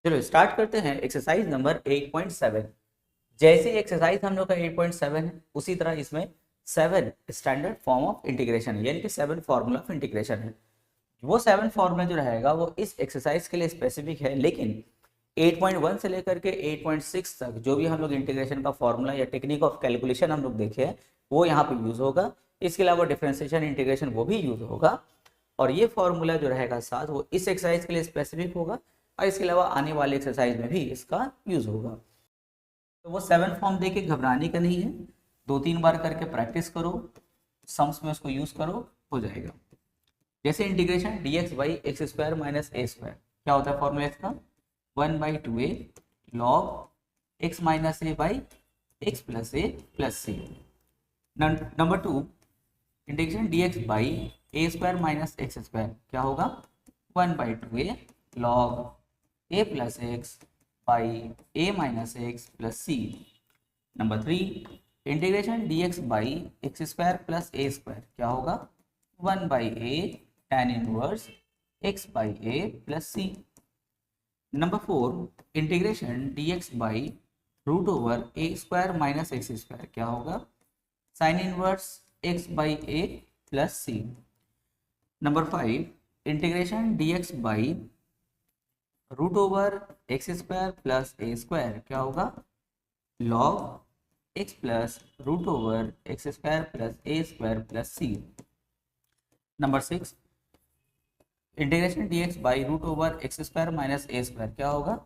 चलो स्टार्ट करते हैं एक्सरसाइज नंबर 8.7। जैसे एक्सरसाइज हम लोग का 8.7 है उसी तरह इसमें 7 स्टैंडर्ड फॉर्म ऑफ इंटीग्रेशन है, यानी कि 7 फॉर्मूला ऑफ इंटीग्रेशन है। वो 7 फॉर्मूला जो रहेगा वो इस एक्सरसाइज के लिए स्पेसिफिक है, लेकिन 8.1 से लेकर के 8.6 तक जो भी हम लोग इंटीग्रेशन का फॉर्मूला या टेक्निक ऑफ कैलकुलेशन हम लोग देखे हैं वो यहाँ पे यूज होगा। इसके अलावा डिफरेंशिएशन इंटीग्रेशन वो भी यूज होगा, और ये फॉर्मूला जो रहेगा साथ वो इस एक्सरसाइज के लिए स्पेसिफिक होगा, और इसके अलावा आने वाले एक्सरसाइज में भी इसका यूज होगा। तो वो 7 फॉर्म देके घबराने का नहीं है, 2-3 बार करके प्रैक्टिस करो, सम्स में उसको यूज करो, हो जाएगा। जैसे integration dx by x square minus a square, क्या होता है फॉर्मूला इसका 1/2a log x minus a by x plus a plus c. Number 2 integration dx by a square minus x square, क्या होगा 1/2a log a plus x by a minus x plus c. Number 3 integration dx by x square plus a square, क्या होगा 1/a tan inverse x by a plus c. Number 4 integration dx by root over a square minus x square, क्या होगा sine inverse x by a plus c. Number 5 integration dx by root over x square plus a square, क्या होगा log x plus root over x square plus a square plus c. Number 6 integration dx by root over x square minus a square, क्या होगा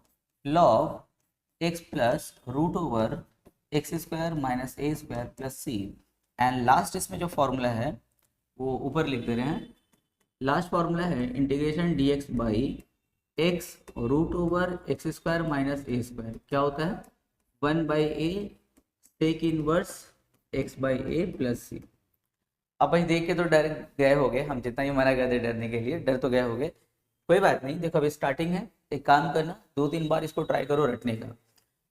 log x plus root over x square minus a square plus c. And last इसमें जो formula है वो ऊपर लिख दे रहे हैं। लास्ट फॉर्मूला है integration dx by x root over x square minus a square, क्या होता है 1/a sec inverse x by a plus c. अब भाई देख के तो डर गए हो गए, हम जितना ही मना करते डरने के लिए डर तो गए हो गए, कोई बात नहीं। देखो अभी स्टार्टिंग है, एक काम करना 2-3 बार इसको ट्राई करो रटने का,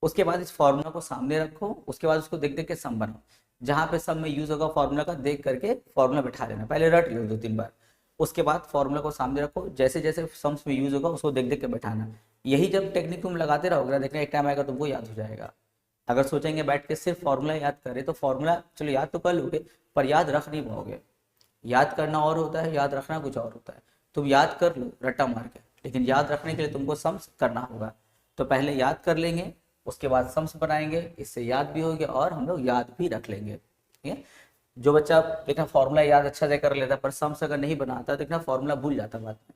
उसके बाद इस फॉर्मूला को सामने रखो, उसके बाद उसको देख देख के सम बनाओ, जहाँ पे सब में यूज होगा फॉर्मूला का देख करके फॉर्मूला बैठा लेना, पहले रट लो 2-3 बार, उसके बाद फॉर्मूला को सामने रखो, जैसे जैसे सम्स में यूज होगा उसको देख देख के बैठाना। यही जब टेक्निक तुम लगाते रहोगे ना, देखना एक टाइम आएगा तुमको याद हो जाएगा। अगर सोचेंगे बैठ के सिर्फ फॉर्मूला याद करें तो फॉर्मूला चलो याद तो कर लोगे पर याद रख नहीं पाओगे। याद करना और होता है, याद रखना कुछ और होता है। तुम याद कर लो रट्टा मार के, लेकिन याद रखने के लिए तुमको सम्स करना होगा। तो पहले याद कर लेंगे, उसके बाद सम्स बनाएंगे, इससे याद भी होगी और हम लोग याद भी रख लेंगे। ठीक है, जो बच्चा देखना फॉर्मूला याद अच्छा से कर लेता पर सम्स अगर नहीं बनाता देखना फॉर्मूला भूल जाता बाद में।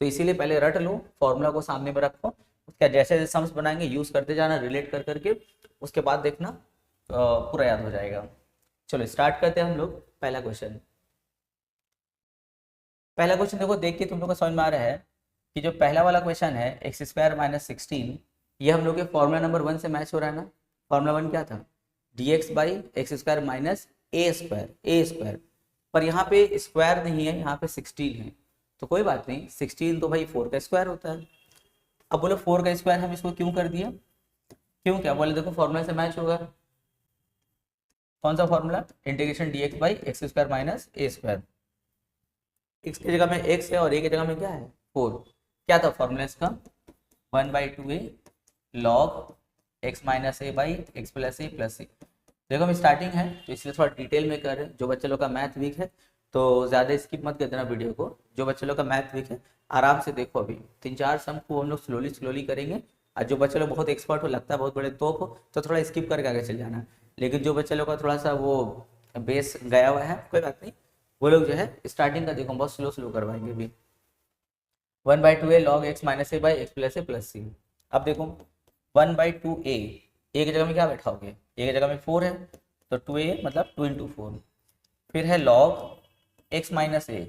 तो इसीलिए पहले रट लो, फॉर्मूला को सामने में रखो, उसका जैसे जैसे सम्स बनाएंगे यूज करते जाना रिलेट कर करके, उसके बाद देखना पूरा याद हो जाएगा। चलो स्टार्ट करते हैं हम लोग। पहला क्वेश्चन देखो देख के तुम लोग को समझ में आ रहा है कि जो पहला वाला क्वेश्चन है एक्स स्क्वायर माइनस 16, ये हम लोग के फॉर्मूला नंबर 1 से मैच हो रहा है ना। फॉर्मूला 1 क्या था dx by x square minus a square, पर यहाँ पे स्क्वायर नहीं है, यहाँ पे 16 है, तो कोई बात नहीं, 16 तो भाई 4 का स्क्वायर होता है। अब बोलो 4 का स्क्वायर हम इसको क्यों कर दिया, क्यों क्या बोले देखो फॉर्मूला से मैच होगा। कौन सा formula integration dx by x square minus a square, x की जगह में x है और a की जगह में क्या है 4, क्या था फॉर्मूला इसका 1/2a log x minus a by x plus a plus c. देखो हम स्टार्टिंग है तो इसलिए थोड़ा डिटेल में कर रहे हैं। जो बच्चे लोग का मैथ वीक है तो ज़्यादा स्किप मत कर देना वीडियो को, जो बच्चे लोग का मैथ वीक है आराम से देखो। अभी 3-4 सम को हम लोग स्लोली करेंगे, और जो बच्चे लोग बहुत एक्सपर्ट हो लगता है बहुत बड़े तोप हो तो थोड़ा स्किप करके आगे चल जाना। लेकिन जो बच्चे लोग का थोड़ा सा वो बेस गया हुआ है कोई बात नहीं, वो लोग जो है स्टार्टिंग का देखो बहुत स्लो करवाएंगे भी। 1/2a log x minus a by x plus a plus c. अब देखो 1/2a ए की जगह में क्या बैठाओगे, ए की जगह में 4 है तो 2a मतलब 2 × 4, फिर है लॉग x माइनस ए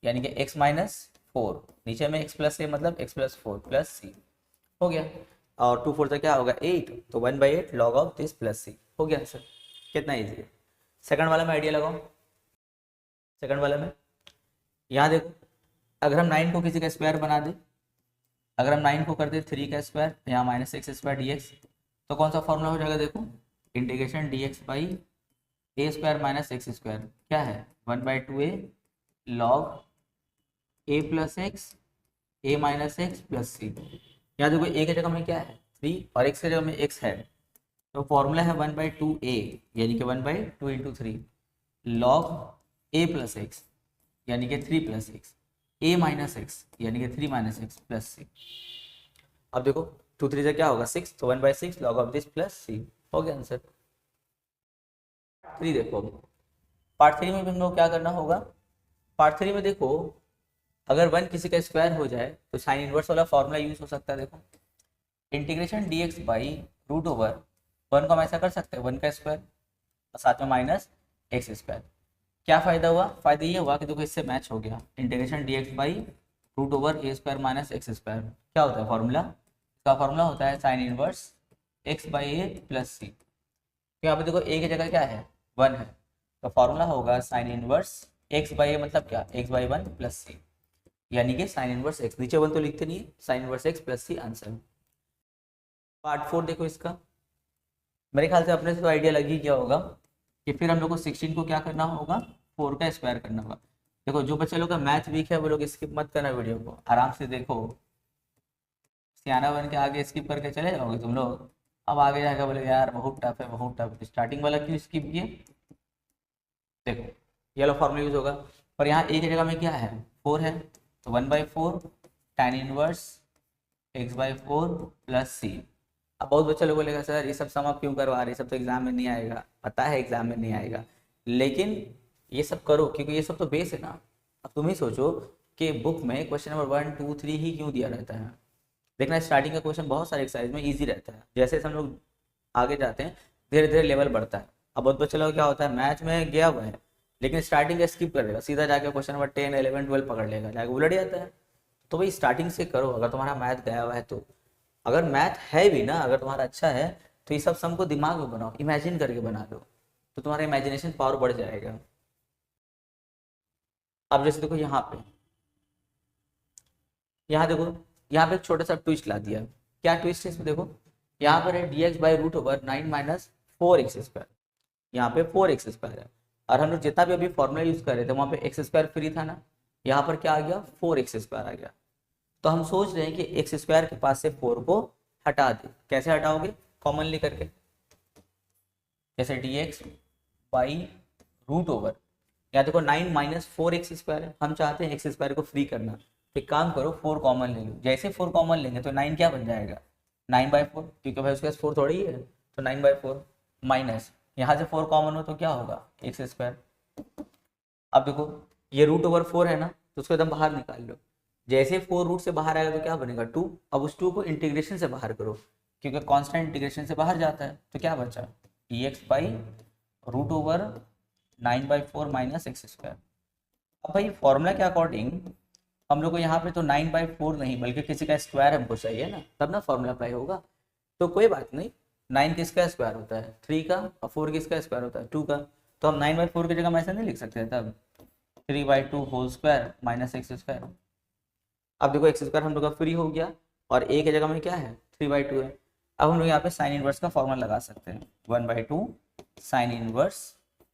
यानी कि x माइनस 4, नीचे में x प्लस ए मतलब x प्लस 4 प्लस सी हो गया, और 2 4 से क्या होगा 8, तो 1/8 log of this plus c हो गया सर। कितना ईजी है। सेकंड वाला में आइडिया लगाओ। सेकंड वाला में यहाँ देखो, अगर हम 9 को किसी का स्क्वायर बना दे, अगर हम 9 को कर दे 3 का स्क्वायर, यहाँ minus x square d x, तो कौन सा फॉर्मूला हो जाएगा देखो integration dx by a square minus x square, क्या है 1/2a log a plus x A minus x plus सी। यहाँ देखो a की जगह में क्या है 3 और x की जगह में x है, तो फॉर्मूला है 1/2a यानी कि 1/2 into 3 log a plus x यानी कि 3 plus x, a minus x यानी कि 3 माइनस एक्स प्लस सी। अब देखो 2 3 से क्या होगा 6, तो 1/6 log of this plus c, हो गया आंसर। 3 देखो पार्ट 3 में भी हम लोग क्या करना होगा, पार्ट 3 में देखो अगर 1 किसी का स्क्वायर हो जाए तो साइन इनवर्स वाला फॉर्मूला यूज हो सकता है। देखो integration dx by root over 1 को हम ऐसा कर सकते हैं 1 का स्क्वायर और साथ में माइनस एक्स स्क्वायर। क्या फ़ायदा हुआ, फ़ायदा ये हुआ कि देखो इससे मैच हो गया integration dx by root over a square minus x square. क्या होता है फॉर्मूला, इसका फॉर्मूला होता है sine inverse x by a plus c. तो यहाँ पे देखो ए की जगह क्या है 1 है, तो फॉर्मूला होगा साइन इनवर्स एक्स बाई ए मतलब क्या एक्स बाई 1 प्लस सी, यानी कि साइन इनवर्स एक्स, नीचे 1 तो लिखते नहीं है, sine inverse x plus c answer. Part 4 देखो इसका, मेरे ख्याल से अपने से तो आइडिया लग ही गया होगा कि फिर हम लोग को 16 को क्या करना होगा 4 का स्क्वायर करना होगा। देखो जो बच्चे लोग का मैथ वीक है वो लोग स्किप मत करना वीडियो को, आराम से देखो, सियाना बन के आगे स्किप करके चले जाओगे तुम लोग, अब आगे जाएगा बोले यार बहुत टफ है बहुत टफ है, स्टार्टिंग वाला क्यों स्किप किए। देखो ये वाला फॉर्मूला यूज होगा, पर यहाँ ए की जगह में क्या है 4 है, तो 1/4 tan inverse x/4 plus c. अब बहुत बच्चे लोग बोलेगा सर ये सब सम आप क्यों करवा रहे, सब तो एग्जाम में नहीं आएगा, पता है एग्जाम में नहीं आएगा, लेकिन ये सब करो क्योंकि ये सब तो बेस है ना। अब तुम ही सोचो कि बुक में क्वेश्चन नंबर 1 2 3 ही क्यों दिया रहता है। देखना स्टार्टिंग का क्वेश्चन बहुत सारे एक्सरसाइज में ईजी रहता है, जैसे हम लोग आगे जाते हैं धीरे धीरे लेवल बढ़ता है। अब बहुत बच्चे लोग क्या होता है मैथ में गया हुआ है लेकिन स्टार्टिंग स्किप कर देगा, सीधा जाके क्वेश्चन नंबर 10 11 12 पकड़ लेगा, जाके उलट जाता है। तो भाई स्टार्टिंग से करो अगर तुम्हारा मैथ गया हुआ है तो, अगर मैथ है भी ना अगर तुम्हारा अच्छा है तो ये सब सम को दिमाग में बनाओ, इमेजिन करके बना दो, तो तुम्हारा इमेजिनेशन पावर बढ़ जाएगा। अब जैसे देखो यहाँ देखो यहाँ पे एक छोटा सा ट्विस्ट ला दिया, क्या ट्विस्ट है इसमें देखो, यहाँ पर है dx by root over 9 minus 4x square, यहाँ पे 4x स्क्वायर है, और हम लोग जितना भी अभी फॉर्मूला यूज कर रहे थे वहाँ पे एक्स स्क्वायर फ्री था ना, यहाँ पर क्या आ गया 4x स्क्वायर आ गया। तो हम सोच रहे हैं कि एक्स स्क्वायर के पास से 4 को हटा दे, कैसे हटाओगे कॉमनली करके, जैसे dx बाई रूट ओवर, या देखो 9 माइनस 4x स्क्वायर है, हम चाहते हैं एक्स स्क्वायर को फ्री करना, तो एक काम करो 4 कॉमन ले लो, जैसे 4 कॉमन लेंगे तो 9 क्या बन जाएगा 9/4, क्योंकि भाई उसके पास 4 थोड़ी ही है, तो 9/4 माइनस यहाँ से 4 कॉमन हो तो क्या होगा एक्स स्क्वायर। अब देखो ये रूट ओवर 4 है ना, तो उसको एकदम बाहर निकाल लो, जैसे 4 रूट से बाहर आएगा तो क्या बनेगा 2, अब उस 2 को इंटीग्रेशन से बाहर करो क्योंकि कांस्टेंट इंटीग्रेशन से बाहर जाता है, तो क्या बचा dx by root over 9/4 minus x square. अब भाई फॉर्मूला के अकॉर्डिंग हम लोग को यहाँ पे तो 9/4 नहीं बल्कि किसी का स्क्वायर हमको चाहिए ना, तब ना फॉर्मूला अप्लाई होगा। तो कोई बात नहीं, 9 किसका स्क्वायर होता है 3 का, और 4 किसका स्क्वायर होता है 2 का, तो हम 9/4 की जगह हम ऐसा नहीं लिख सकते तब 3/2 whole square minus x square. अब देखो एक्स स्क्वायर हम लोग का फ्री हो गया और ए की जगह में क्या है 3/2 है। अब हम लोग यहाँ पे साइन इनवर्स का फॉर्मूला लगा सकते हैं 1/2 sine inverse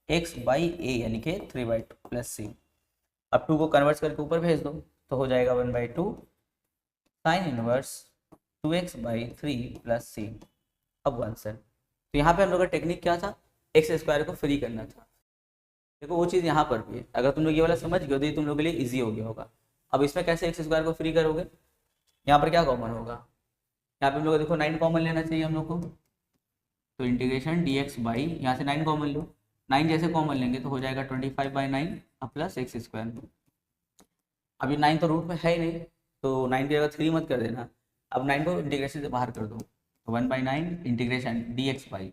x by a यानी कि 3/2 प्लस सी। अब 2 को कन्वर्ट करके ऊपर भेज दो तो हो जाएगा 1/2 sine inverse 2x by 3 plus c. अब आंसर, तो यहाँ पे हम लोग का टेक्निक क्या था एक्स स्क्वायर को फ्री करना था। देखो वो चीज़ यहाँ पर भी है, अगर तुम लोग ये वाला समझ गए तो ये तुम लोग के लिए ईजी हो गया होगा। अब इसमें कैसे एक्स स्क्वायर को फ्री करोगे, यहाँ पर क्या कॉमन होगा, यहाँ पे हम लोग देखो 9 कॉमन लेना चाहिए हम लोग को, तो इंटीग्रेशन dx बाई यहाँ से 9 कॉमन लो, 9 जैसे कॉमन लेंगे तो हो जाएगा 25/9 अब प्लस एक्स स्क्वायर। अभी 9 तो रूट में है ही नहीं तो 9 की जगह 3 मत कर देना, अब 9 को इंटीग्रेशन से बाहर कर दो, तो 1/9 इंटीग्रेशन dx बाई,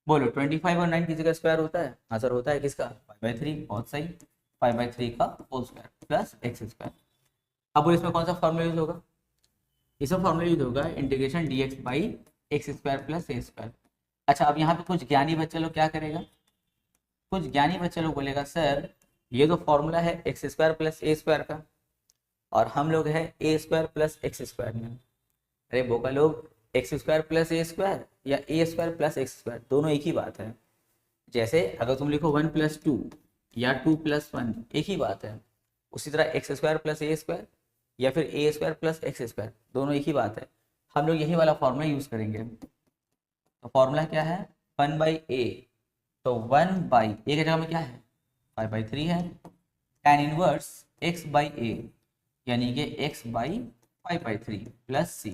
बोलो 25 और 9 किसी का स्क्वायर होता है, आंसर होता है किसका 5/3, बहुत सही 5/3 का whole square plus x square. अब इसमें कौन सा फॉर्मूला यूज होगा, इसमें फॉर्मूला यूज होगा integration dx by x square plus a square. अच्छा अब यहाँ पे कुछ ज्ञानी बच्चे लोग क्या करेगा, कुछ ज्ञानी बच्चे लोग बोलेगा सर ये तो फॉर्मूला है x square plus a square का और हम लोग है ए स्क्वायर प्लस एक्स स्क्वायर में। अरे बोका लोग x square plus a square या ए स्क्वायर प्लस एक्स स्क्वायर दोनों एक ही बात है। जैसे अगर तुम लिखो 1 + 2 या 2 + 1 एक ही बात है, उसी तरह x square plus a square या फिर ए स्क्वायर प्लस एक्स स्क्वायर दोनों एक ही बात है। हम लोग यही वाला फॉर्मूला यूज़ करेंगे। तो फॉर्मूला क्या है, 1/a, तो 1/a की जगह में क्या है 5/3 है, tan इनवर्स x/a यानी कि x/5/3 प्लस c।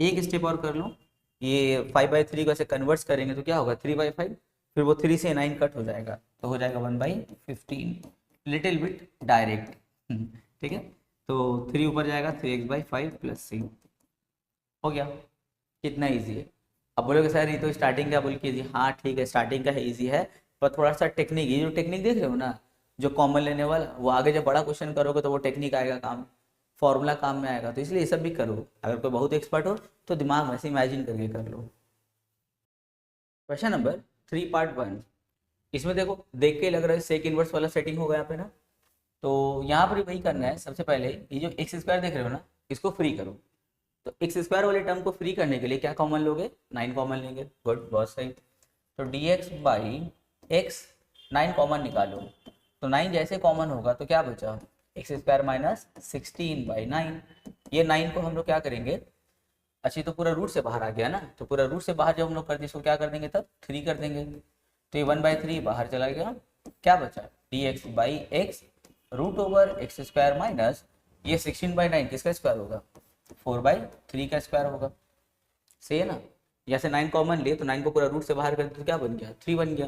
एक स्टेप और कर लो, ये 5/3 को ऐसे कन्वर्ट्स करेंगे तो क्या होगा 3/5, फिर वो 3 से 9 कट हो जाएगा तो हो जाएगा 1/15, लिटिल बिट डायरेक्ट। ठीक है, तो 3 ऊपर जाएगा 3x/5 प्लस c। हो गया, कितना ईजी है। अब बोलोगे सर ये तो स्टार्टिंग का बोल के जी, हाँ ठीक है स्टार्टिंग का है, ईजी है, पर थोड़ा सा टेक्निक, ये जो टेक्निक देख रहे हो ना जो कॉमन लेने वाला, वो आगे जब बड़ा क्वेश्चन करोगे तो वो टेक्निक आएगा काम, फॉर्मूला काम में आएगा, तो इसलिए ये सब भी करो। अगर कोई बहुत एक्सपर्ट हो तो दिमाग में से इमेजिन करके कर लो। क्वेश्चन नंबर 3 पार्ट 1, इसमें देखो देख के लग रहा है सेक इनवर्स वाला सेटिंग होगा यहाँ पे ना, तो यहाँ पर वही करना है। सबसे पहले ये जो एक्स स्क्वायर देख रहे हो ना, इसको फ्री करो। तो एक्स स्क्वायर वाले टर्म को फ्री करने के लिए क्या कॉमन लोगे, 9 कॉमन लेंगे। गुड, बहुत सही। तो dx/x 9 कॉमन निकालो, तो 9 जैसे कॉमन होगा तो क्या बचा, एक्स स्क्वायर माइनस 16/9। ये 9 को हम लोग क्या करेंगे, अच्छी तो पूरा रूट से बाहर आ गया ना, तो पूरा रूट से बाहर जब हम लोग कर दें इसको क्या कर देंगे तब 3 कर देंगे, तो ये 1/3 बाहर चला गया। क्या बचा dx/x root over x square minus ये 16/9 किसका स्क्वायर होगा 4/3 का स्क्वायर होगा। सही है ना, जैसे 9 कॉमन लिए तो 9 को पूरा रूट से बाहर कर दिया तो क्या बन गया 3 बन गया।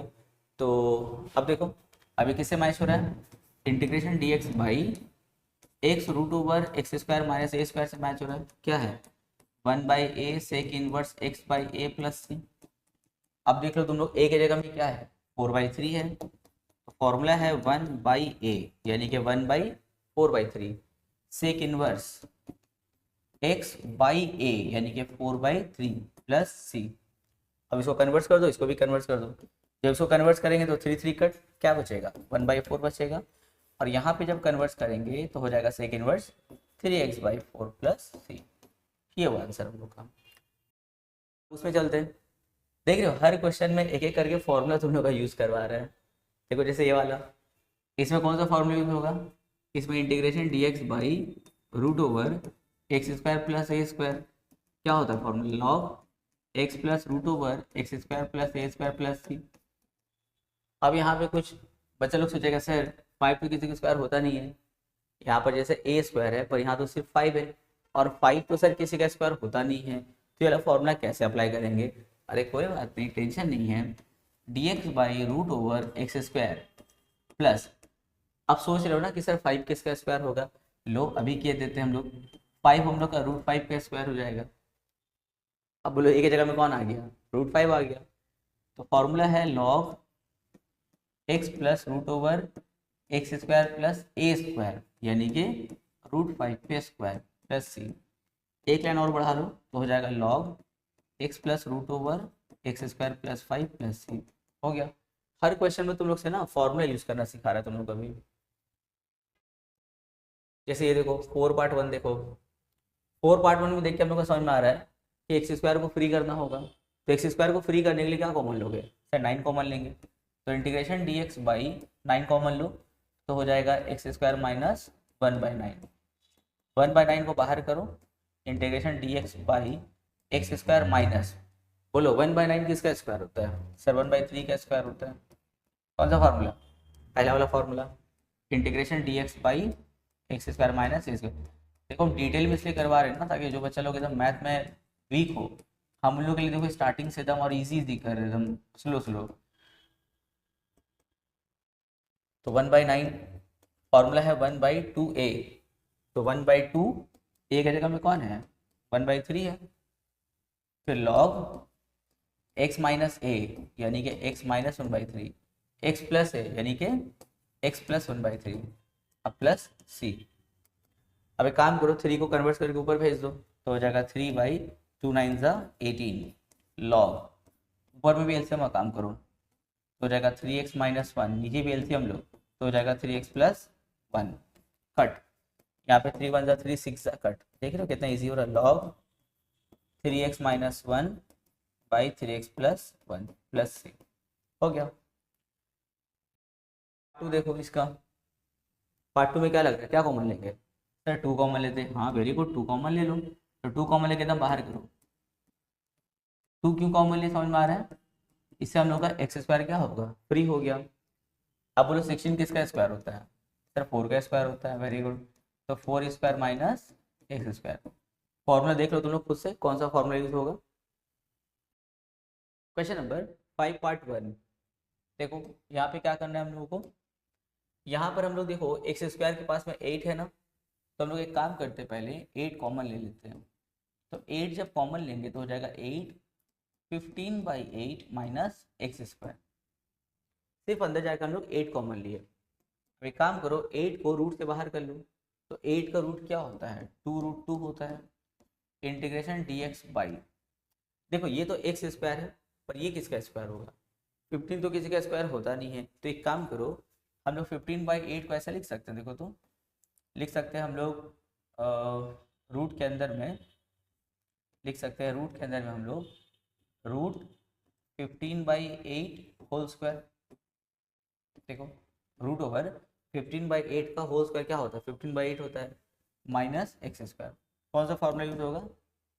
तो अब देखो अभी किससे मैच हो रहा है, integration dx/x root over x square minus a square से मैच हो रहा है। क्या है 1/a sec inverse x/a plus c. अब देख लो तुम लोग a की जगह में क्या है 4/3 है, तो फॉर्मूला है 1/a यानी कि 1/4/3 सेक इनवर्स x/a यानी कि 4/3 प्लस सी। अब इसको कन्वर्ट कर दो, इसको भी कन्वर्ट कर दो। जब इसको कन्वर्ट करेंगे तो 3 3 कट, क्या बचेगा 1/4 बचेगा, और यहाँ पे जब कन्वर्ट करेंगे तो हो जाएगा sec inverse 3x/4 plus c. ये हुआ आंसर हम लोग का। उसमें चलते हैं, देख रहे हो हर क्वेश्चन में एक एक करके फॉर्मूला तुम लोग का यूज़ करवा रहे हैं। देखो जैसे ये वाला, इसमें कौन सा फॉर्मूला यूज होगा, इसमें इंटीग्रेशन dx/रूट over x square plus a square, क्या होता है formula log x plus root over x square plus a square plus c. अब यहाँ पे कुछ बच्चा लोग सोचेगा सर 5 तो किसी का स्क्वायर होता नहीं है, यहाँ पर जैसे ए स्क्वायर है पर यहाँ तो सिर्फ 5 है, और 5 तो सर किसी का स्क्वायर होता नहीं है, तो ये वाला फॉर्मूला कैसे अप्लाई करेंगे। अरे कोई बात नहीं, टेंशन नहीं है, dx/रूट ओवर एक्स स्क्वायर प्लस, अब सोच रहे हो ना कि सर 5 किसका स्क्वायर होगा, लो अभी किए देते हैं हम लोग, 5 हम लोग का √5 का स्क्वायर हो जाएगा। अब बोलो एक जगह में कौन आ गया √5 आ गया, तो फॉर्मूला है log x plus root over x square plus a square यानी कि √5 पे स्क्वायर प्लस सी। एक लाइन और बढ़ा लो तो हो जाएगा log x plus root over x square plus 5 plus c. हो गया। हर क्वेश्चन में तुम लोग से ना फॉर्मूला यूज करना सिखा रहा है तुम लोग अभी। जैसे ये देखो 4 पार्ट 1 देखो, 4 पार्ट 1 में देख के हम लोग को समझ में आ रहा है कि एक्स स्क्वायर को फ्री करना होगा, तो एक्स स्क्वायर को फ्री करने के लिए क्या कॉमन लोगे सर 9 कॉमन लेंगे, तो इंटीग्रेशन dx/9 कॉमन लो तो हो जाएगा एक्स स्क्वायर माइनस 1/9, 1/9 को बाहर करो, इंटीग्रेशन dx/एक्स स्क्वायर माइनस, बोलो 1/9 किसका स्क्वायर होता है सर 1/3 का स्क्वायर होता है। कौन सा फार्मूला, पहला वाला formula, integration dx/एक्स square minus a square. देखो हम डिटेल में इसलिए करवा रहे हैं ना ताकि जो बच्चा लोग एकदम मैथ में वीक हो, हम लोग के लिए देखो स्टार्टिंग से एकदम और इजी कर रहे एकदम स्लो स्लो। तो 1/9 फॉर्मूला है 1/2a, तो 1/2 ए की जगह में कौन है 1/3 है, फिर लॉग x माइनस ए यानी कि x माइनस 1/3, x प्लस ए यानी कि x प्लस 1/3, अब प्लस सी। अब एक काम करो 3 को कन्वर्ट करके ऊपर भेज दो तो हो जाएगा 3/2 9 18 लॉग, ऊपर में भी एलसीएम का काम करो तो हो जाएगा 3x माइनस 1, नीचे भी एलसीएम लो तो हो जाएगा 3x प्लस 1, कट, यहाँ पे 3 1 3 6 कट, देख रहे हो कितना ईजी हो रहा है, log 3x minus 1/3x plus 1 plus c. हो गया। पार्ट 2 देखो इसका, पार्ट 2 में क्या लग रहा है क्या कॉमन लेंगे सर 2 कॉमन लेते हैं, हाँ वेरी गुड 2 कॉमन ले लो, तो 2 कॉमन लेके एकदम बाहर करो। 2 क्यों कॉमन ले, समझ में आ रहा है? इससे हम लोग का एक्स स्क्वायर क्या होगा, फ्री हो गया। अब बोलो 16 किसका स्क्वायर होता है? सर 4 का स्क्वायर होता है। Very good. तो 4 square minus x square. Formula देख लो तुम लोग खुद से, कौन सा फॉर्मूला यूज होगा। Question number 5 part 1। देखो यहाँ पे क्या करना है हम लोगों को, यहाँ पर हम लोग देखो एक्स स्क्वायर के पास में 8 है ना, तो हम लोग एक काम करते हैं, पहले 8 कॉमन ले लेते हैं। तो 8 जब कॉमन लेंगे तो हो जाएगा 8, 15/8 माइनस एक्स स्क्वायर। सिर्फ अंदर जाकर हम लोग 8 कॉमन लिए। अब एक काम करो, 8 को रूट से बाहर कर लो। तो 8 का रूट क्या होता है, 2√2 होता है। इंटीग्रेशन dx बाई, देखो ये तो एक्स स्क्वायर है, पर ये किसका स्क्वायर होगा? 15 तो किसी का स्क्वायर होता नहीं है। तो एक काम करो, हम लोग 15/8 को ऐसा लिख सकते हैं। देखो तो लिख सकते हैं हम लोग रूट के अंदर में लिख सकते हैं, रूट के अंदर में हम लोग रूट 15/8 होल स्क्वायर। देखो रूट ओवर 15/8 का होल स्क्वायर क्या होता है, 15/8 होता है, माइनस एक्स स्क्वायर। कौन सा फॉर्मूला यूज होगा,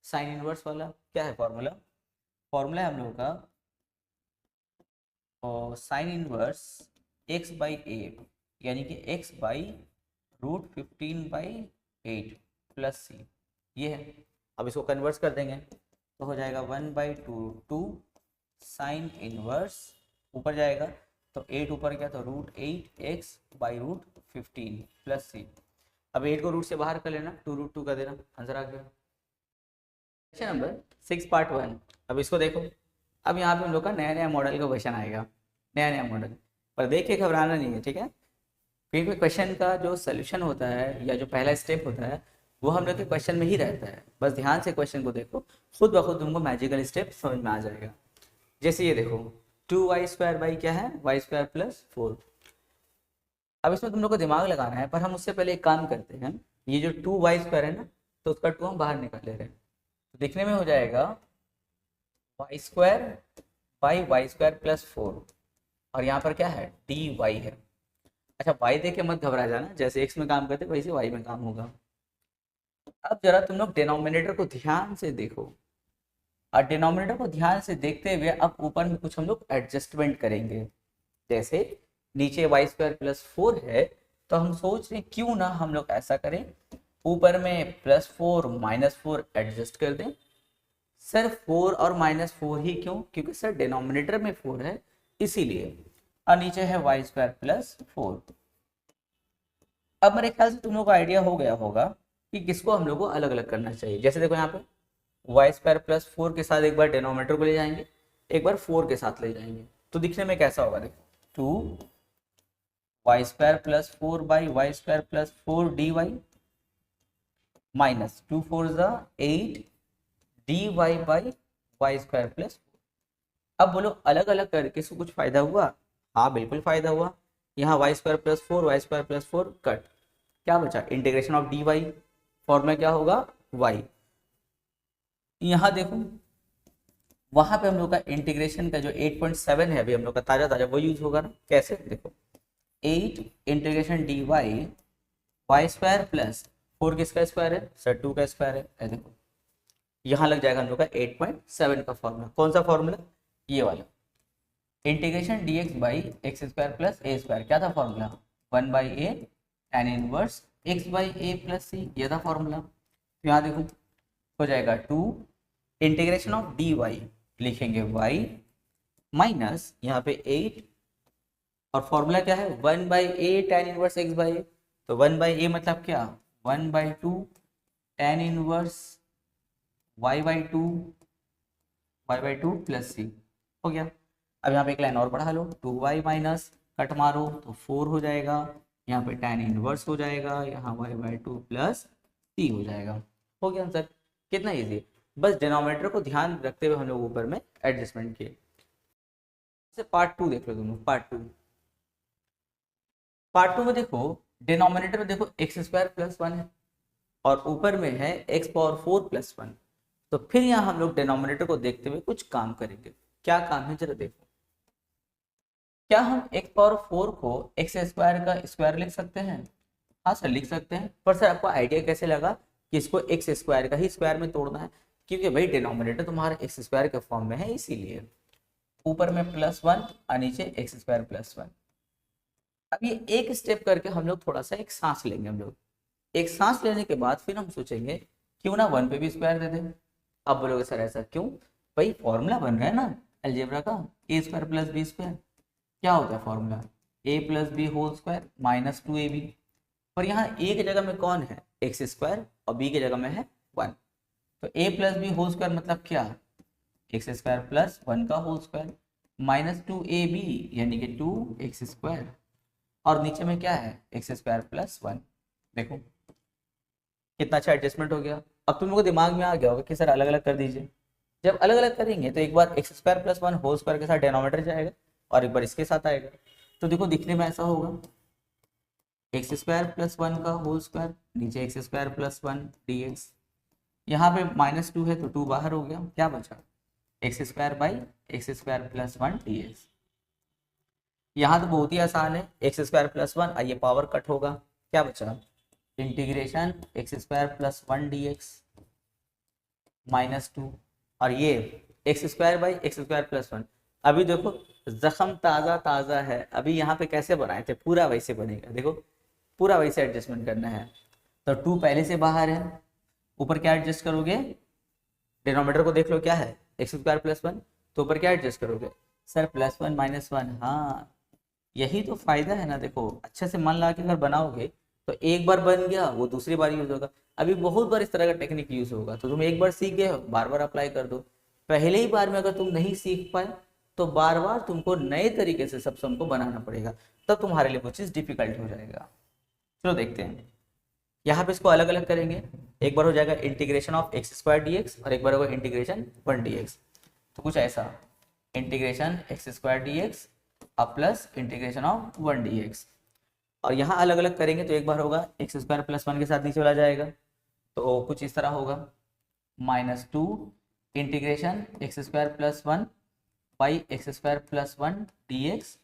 साइन इनवर्स वाला। क्या है फॉर्मूला? फॉर्मूला है हम लोगों का और साइन इनवर्स x/a, यानी कि x/√15/8 प्लस c, ये है। अब इसको कन्वर्ट कर देंगे तो हो जाएगा 1/2 साइन इनवर्स, ऊपर जाएगा तो 8 ऊपर क्या था, √8x/√15 प्लस c। अब 8 को रूट से बाहर कर लेना, 2√2 कर देना, आंसर आ गया। Question number 6 part 1। अब इसको देखो, अब यहाँ पे हम लोग का नया नया मॉडल का क्वेश्चन आएगा, नया नया मॉडल, पर देख के घबराना नहीं है, ठीक है? क्योंकि क्वेश्चन का जो सोल्यूशन होता है या जो पहला स्टेप होता है वो हम लोग के क्वेश्चन में ही रहता है। बस ध्यान से क्वेश्चन को देखो, खुद ब खुद तुमको मैजिकल स्टेप समझ में आ जाएगा। जैसे ये देखो 2y² बाई क्या है, y² प्लस 4। अब इसमें तुम लोग को दिमाग लगाना है, पर हम उससे पहले एक काम करते हैं। ये जो 2y² है ना, तो उसका 2 हम बाहर निकाल ले रहे हैं, तो दिखने में हो जाएगा y² बाई y² प्लस 4, और यहाँ पर क्या है, dy है। अच्छा y देख के मत घबरा जाना, जैसे x में काम करते वैसे y में काम होगा। अब जरा तुम लोग डिनोमिनेटर को ध्यान से देखो, और डिनोमिनेटर को ध्यान से देखते हुए अब ऊपर में कुछ हम लोग एडजस्टमेंट करेंगे। जैसे नीचे y² प्लस 4 है, तो हम सोच रहे क्यों ना हम लोग ऐसा करें, ऊपर में +4 -4 एडजस्ट कर दें। सर 4 और -4 ही क्यों, क्योंकि सर डिनोमिनेटर में 4 है इसीलिए, और नीचे है y² प्लस 4। अब मेरे ख्याल से तुम लोग को आइडिया हो गया होगा कि किसको हम लोग को अलग अलग करना चाहिए। जैसे देखो यहाँ पे y² प्लस 4 के साथ एक बार डिनोमिनेटर को ले जाएंगे, एक बार 4 के साथ ले जाएंगे, तो दिखने में कैसा होगा। देखो 2y² plus 4 by y² plus 4 dy minus 2 4 8 dy by y² plus. अब बोलो अलग अलग करके इसको कुछ फायदा हुआ? हाँ बिल्कुल फायदा हुआ। यहाँ y² plus 4 y² plus 4 cut, क्या बचा, इंटीग्रेशन ऑफ dy, फॉर्मूला क्या होगा, y। यहाँ देखो वहां पे हम लोग का इंटीग्रेशन का जो 8.7 है अभी हम लोग का ताजा ताजा, वो यूज होगा ना। कैसे, देखो 8 इंटीग्रेशन dy y² प्लस 4 किसका स्क्वायर है, सर 2 का स्क्वायर है। देखो यहाँ लग जाएगा हम लोग का 8.7 का फॉर्मूला। कौन सा फॉर्मूला, ये वाला, integration dx by x² plus a², क्या था formula, 1/a tan inverse x by a plus c, ये था फॉर्मूला। तो यहाँ देखो हो जाएगा 2 इंटीग्रेशन ऑफ dy, लिखेंगे y माइनस यहाँ पे 8, और फॉर्मूला क्या है, 1/a tan inverse x by a। तो 1/a मतलब क्या, 1/2 tan inverse y/2 plus c, हो गया। अब यहाँ पे एक लाइन और पढ़ा लो, 2y माइनस कट मारो तो 4 हो जाएगा, यहाँ पे tan इनवर्स हो जाएगा, यहाँ y/2 प्लस c हो जाएगा। हो गया आंसर, कितना इजी। बस डिनोमिनेटर को ध्यान रखते हुए हम लोग ऊपर में एडजस्टमेंट किए। पार्ट 2 देख लो तुम, पार्ट 2 में देखो डिनोमिनेटर में देखो x² प्लस 1 है और ऊपर में है x⁴ प्लस 1। तो फिर यहाँ हम लोग डिनोमिनेटर को देखते हुए कुछ काम करेंगे। क्या काम है जरा देखो, क्या हम x⁴ को x² का स्क्वायर लिख सकते हैं? हाँ सर लिख सकते हैं, पर सर आपको आइडिया कैसे लगा कि इसको एक्स स्क्वायर का ही स्क्वायर में तोड़ना है, क्योंकि भाई डिनोमिनेटर तुम्हारा एक्स स्क्वायर के फॉर्म में है, इसीलिए ऊपर में +1 और नीचे एक्स स्क्वायर +1। अब ये एक स्टेप करके हम लोग थोड़ा सा एक सांस लेंगे। हम लोग एक सांस लेने के बाद फिर हम सोचेंगे क्यों ना 1 पे भी स्क्वायर दे दें। अब बोलोगे सर ऐसा क्यों? भाई फॉर्मूला बन रहा है ना अलजेब्रा का, a² + b²। क्या होता है formula? a + b whole square -2ab। पर यहाँ a की जगह में कौन है? एक्स स्क्वायर, और b की जगह में है 1। तो a + b होल स्क्वायर मतलब क्या? एक्स स्क्वायर + 1 का होल स्क्वायर -2ab यानी कि 2x²। और नीचे में क्या है? X square +1। देखो कितना अच्छा एडजस्टमेंट हो गया। अब तुम लोग को दिमाग में आ गया होगा कि सर अलग अलग कर दीजिए। जब अलग अलग करेंगे तो एक बार x² + 1 होल स्क्वायर के साथ डिनोमिनेटर जाएगा और एक बार इसके साथ आएगा। तो देखो दिखने में ऐसा होगा, x² + 1 का होल स्क्वायर, नीचे x² + 1 dx। यहाँ पे -2 है तो 2 बाहर हो गया, क्या बचा? x² / x² + 1 dx। यहाँ तो बहुत ही आसान है, x² + 1, आइए पावर कट होगा, क्या बचा? इंटीग्रेशन x² + 1 dx -2, और ये x² / x² + 1। अभी देखो जख्म ताज़ा ताज़ा है, अभी यहाँ पे कैसे बनाए थे पूरा वैसे बनेगा। देखो पूरा वैसे एडजस्टमेंट करना है। तो 2 पहले से बाहर है, ऊपर क्या एडजस्ट करोगे? डिनोमिनेटर को देख लो, क्या है? x² + 1। तो ऊपर क्या एडजस्ट करोगे? सर +1 - 1। हाँ यही तो फायदा है ना। देखो अच्छे से मन लगा के अगर बनाओगे तो एक बार बन गया वो दूसरी बार यूज होगा। अभी बहुत बार इस तरह का टेक्निक यूज होगा, तो तुम एक बार सीख गए बार बार अप्लाई कर दो। पहले ही बार में अगर तुम नहीं सीख पाए तो बार बार तुमको नए तरीके से सब सम को बनाना पड़ेगा, तब तुम्हारे लिए वो चीज़ डिफिकल्ट हो जाएगा। चलो देखते हैं, यहाँ पे इसको अलग अलग करेंगे। एक बार हो जाएगा इंटीग्रेशन ऑफ x² dx और एक बार होगा इंटीग्रेशन 1 dx। तो कुछ ऐसा इंटीग्रेशन x² dx अब प्लस इंटीग्रेशन ऑफ 1 dx। और यहाँ अलग अलग करेंगे तो एक बार होगा x² + 1 के साथ नीचे चला जाएगा, तो कुछ इस तरह होगा -2 integration x² + 1 by x² + 1 dx।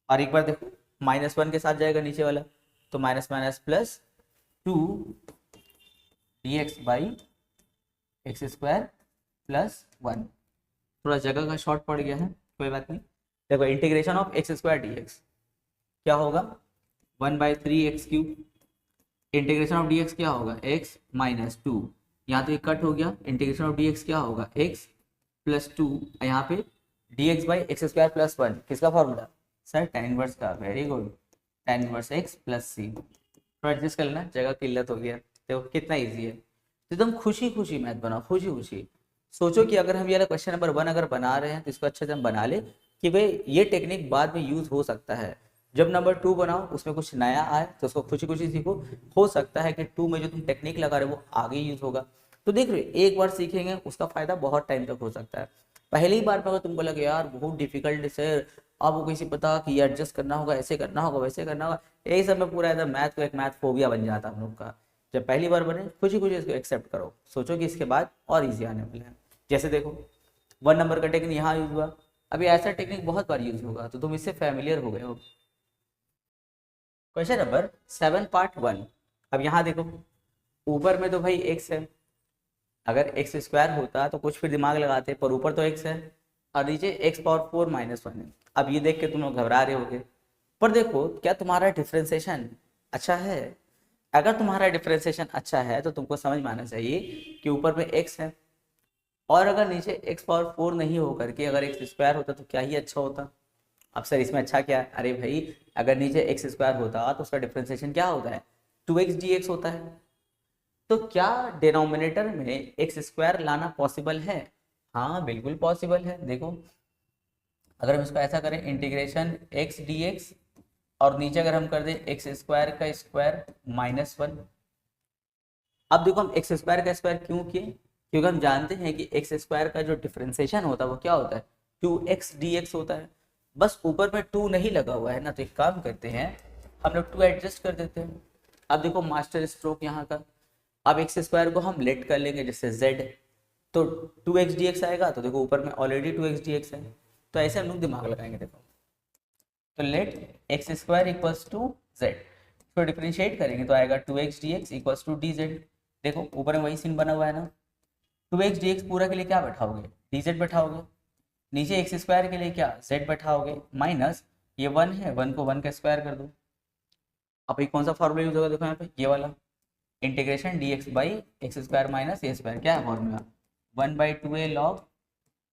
और एक बार देखो -1 के साथ जाएगा नीचे वाला, तो minus minus +2 dx by x² + 1। थोड़ा जगह का शॉर्ट पड़ गया है, कोई बात नहीं। देखो इंटीग्रेशन ऑफ x² dx क्या होगा? 1/3x³ इंटीग्रेशन ऑफ dx क्या होगा? x - 2। यहाँ तो ये कट हो गया, इंटीग्रेशन ऑफ dx क्या होगा? x + 2, यहाँ पे dx बाई x² + 1। किसका फॉर्मूला? सर tan इनवर्स का। Very good, tan inverse x + c। थोड़ा एडजस्ट कर लेना, जगह किल्लत हो गया। देखो कितना ईजी है, एकदम खुशी खुशी मैथ बनाओ, खुशी खुशी। सोचो कि अगर हम ये क्वेश्चन नंबर 1 अगर बना रहे हैं तो इसको अच्छे से हम बना ले कि भाई ये टेक्निक बाद में यूज हो सकता है। जब नंबर 2 बनाओ उसमें कुछ नया आए तो उसको खुशी खुशी सीखो। हो सकता है कि 2 में जो तुम टेक्निक लगा रहे हो वो आगे यूज होगा। तो देख रहे एक बार सीखेंगे उसका फायदा बहुत टाइम तक हो सकता है। पहली बार में अगर तुमको लगे यार बहुत डिफिकल्ट है सर, अब वो किसी पता कि ये एडजस्ट करना होगा, ऐसे करना होगा, वैसे करना होगा, यही सब में पूरा एकदम मैथ को एक मैथ फोबिया बन जाता हम लोग का। जब पहली बार बने खुशी खुशी इसको एक्सेप्ट करो, सोचो कि इसके बाद और ईजी आने वाले हैं। जैसे देखो 1 नंबर का टेक्निक यहाँ यूज हुआ, अभी ऐसा टेक्निक बहुत बार यूज होगा, तो तुम इससे फैमिलियर हो गए हो। Question number 7 part 1। अब यहाँ देखो ऊपर में तो भाई x है, अगर x² होता तो कुछ फिर दिमाग लगाते, पर ऊपर तो x है और नीचे x⁴ - 1 है। अब ये देख के तुम लोग घबरा रहे होगे, पर देखो क्या तुम्हारा डिफ्रेंसिएशन अच्छा है? अगर तुम्हारा डिफ्रेंसिएशन अच्छा है तो तुमको समझ में आना चाहिए कि ऊपर में x है, और अगर नीचे x⁴ नहीं हो करके अगर x² होता तो क्या ही अच्छा होता। अब सर इसमें अच्छा क्या है? अरे भाई अगर नीचे x² होता तो उसका डिफ्रेंसिएशन क्या होता है? 2x dx होता है। तो क्या डिनोमिनेटर में x² लाना पॉसिबल है? हाँ बिल्कुल पॉसिबल है। देखो अगर हम इसको ऐसा करें इंटीग्रेशन x dx और नीचे अगर हम कर दें x² का स्क्वायर -1। अब देखो हम x² का स्क्वायर क्यों किए? क्योंकि हम जानते हैं कि x² का जो डिफ्रेंसिएशन होता है वो क्या होता है? 2x dx होता है। बस ऊपर में 2 नहीं लगा हुआ है ना, तो एक काम करते हैं हम लोग 2 एडजस्ट कर देते हैं। अब देखो मास्टर स्ट्रोक यहाँ का, अब x² को हम लेट कर लेंगे जैसे z, तो 2x dx आएगा, तो देखो ऊपर में ऑलरेडी 2x dx है, तो ऐसे हम लोग दिमाग लगाएंगे। देखो तो लेट x² = z, इसको डिफरेंशिएट करेंगे तो आएगा 2x dx = dz। देखो ऊपर में वही सीन बना हुआ है ना, 2x dx पूरा के लिए क्या बैठाओगे, dz बैठाओगे, नीचे एक्स स्क्वायर के लिए क्या z बैठाओगे, माइनस ये 1 है, 1 को 1 का स्क्वायर कर दो। अब ये कौन सा फॉर्मूला यूज होगा, देखो यहाँ पे ये वाला, integration dx by x square minus a square, क्या है formula, 1/2a log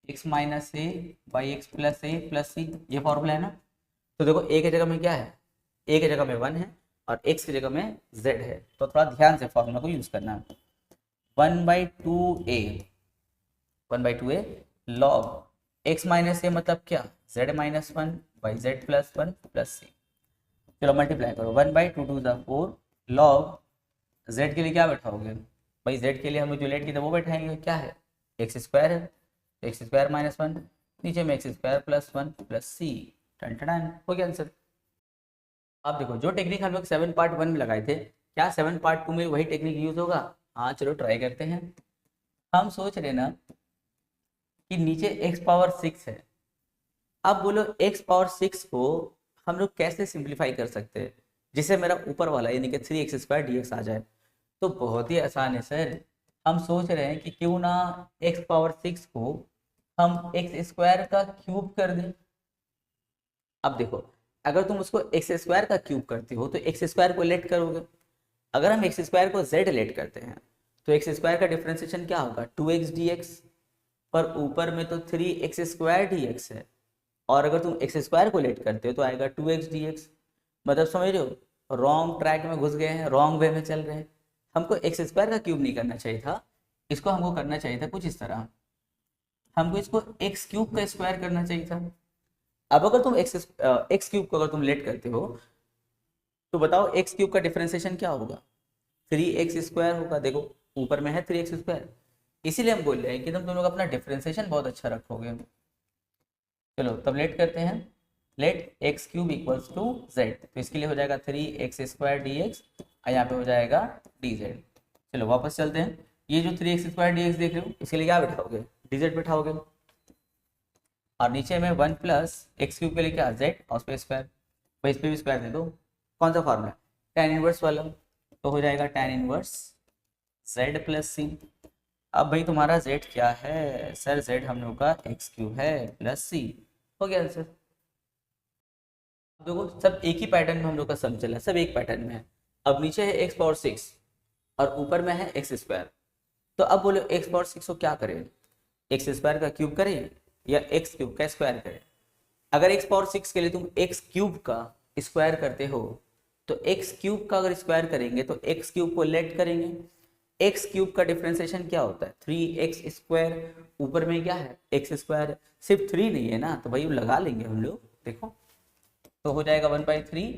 x minus a by x plus a plus c, ये फॉर्मूला है ना। तो देखो ए की जगह में क्या है, ए की जगह में 1 है और x की जगह में z है, तो थोड़ा ध्यान से फॉर्मूला को यूज करना है। 1/2a 1/2a log x minus ए मतलब क्या, z minus 1 by z plus 1 plus c. चलो मल्टीप्लाई करो, 1/2 = 4 log z के लिए क्या बैठाओगे भाई, z के लिए हम लोग जो लेट की था वो बैठाएंगे, क्या है एक्स स्क्वायर है, एक्स स्क्वायर माइनस 1, नीचे में एक्स स्क्वायर प्लस 1 प्लस सी, टन टन हो गया आंसर। आप देखो जो टेक्निक हम लोग 7 पार्ट 1 में लगाए थे, क्या 7 पार्ट 2 में वही टेक्निक यूज होगा, हाँ चलो ट्राई करते हैं। हम सोच रहे ना कि नीचे x पावर 6 है, अब बोलो x पावर 6 को हम लोग कैसे सिंप्लीफाई कर सकते हैं जिससे मेरा ऊपर वाला यानी कि 3x² dx आ जाए। तो बहुत ही आसान है सर, हम सोच रहे हैं कि क्यों ना x पावर 6 को हम x² का क्यूब कर दें। अब देखो अगर तुम उसको x² का क्यूब करते हो तो x² को लेट करोगे, अगर हम x² को z लेट करते हैं तो x² का डिफरेंशिएशन क्या होगा 2x dx, पर ऊपर में तो 3x² dx है, और अगर तुम x² को लेट करते हो तो आएगा 2x dx। मतलब समझ रहे हो, रॉन्ग ट्रैक में घुस गए हैं, रॉन्ग वे में चल रहे हैं। हमको x² का क्यूब नहीं करना चाहिए था, इसको हमको करना चाहिए था कुछ इस तरह, हमको इसको x³ का स्क्वायर करना चाहिए था। अब अगर तुम x³ को अगर तुम लेट करते हो तो बताओ x³ का डिफरेंशिएशन क्या होगा, 3x² होगा। देखो ऊपर में है 3x², इसीलिए हम बोल रहे हैं कि तुम लोग अपना डिफरेंशिएशन बहुत अच्छा रखोगे। चलो तब लेट करते हैं, late x³ equals to z, तो इसके लिए हो जाएगा 3x² dx और यहाँ पे हो जाएगा dz। चलो वापस चलते हैं, ये जो 3x² dx देख रहे हो इसके लिए क्या बैठाओगे, dz बैठाओगे, और नीचे में 1 प्लस x³ के लिए क्या z और उस पर स्क्वायर, भाई इस पर भी स्क्वायर दे दो। कौन सा फॉर्मूला, tan इनवर्स वाला, तो हो जाएगा tan inverse z plus c। अब भाई तुम्हारा z क्या है सर, z हम लोग का x³ है प्लस c, हो गया आंसर। देखो सब एक ही पैटर्न में हम लोग का सम चला, सब एक पैटर्न में है। अब नीचे है x पावर 6 और ऊपर में है x², तो अब बोलो x पावर 6 को क्या करें, x² का क्यूब करें या x³ का स्क्वायर करें। अगर x पावर 6 के लिए तुम x³ का स्क्वायर करते हो तो x³ का अगर स्क्वायर करेंगे तो x³ को लेट करेंगे, x³ का डिफरेंशिएशन क्या होता है 3x², ऊपर में क्या है x², सिर्फ 3 नहीं है ना, तो भाई लगा लेंगे हम लोग, देखो तो हो जाएगा 1/3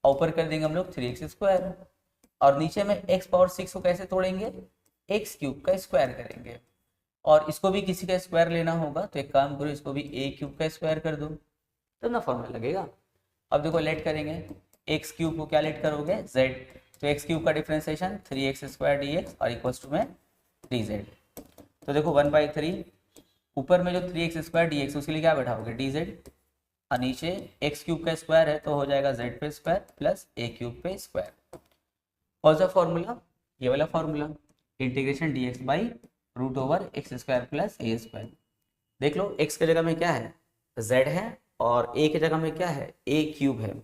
और ऊपर कर देंगे हम लोग 3x², और नीचे में x पावर 6 को कैसे तोड़ेंगे, x³ का स्क्वायर करेंगे, और इसको भी किसी का स्क्वायर लेना होगा तो एक काम करो इसको भी a³ का स्क्वायर कर दो, तो ना फॉर्मूला लगेगा। अब देखो लेट करेंगे, x³ को क्या लेट करोगे z, तो x³ का डिफरेंशिएशन 3x² dx और इक्वल्स टू में dz। तो देखो 1/3 ऊपर में जो 3x² dx उसके लिए क्या बैठाओगे dz, और नीचे x³ का स्क्वायर है तो हो जाएगा z पे स्क्वायर प्लस a³ पे स्क्वायर। कौन सा फॉर्मूला, ये वाला formula, integration dx by √x² plus a²। देख लो x की जगह में क्या है z है और a की जगह में क्या है a³ है,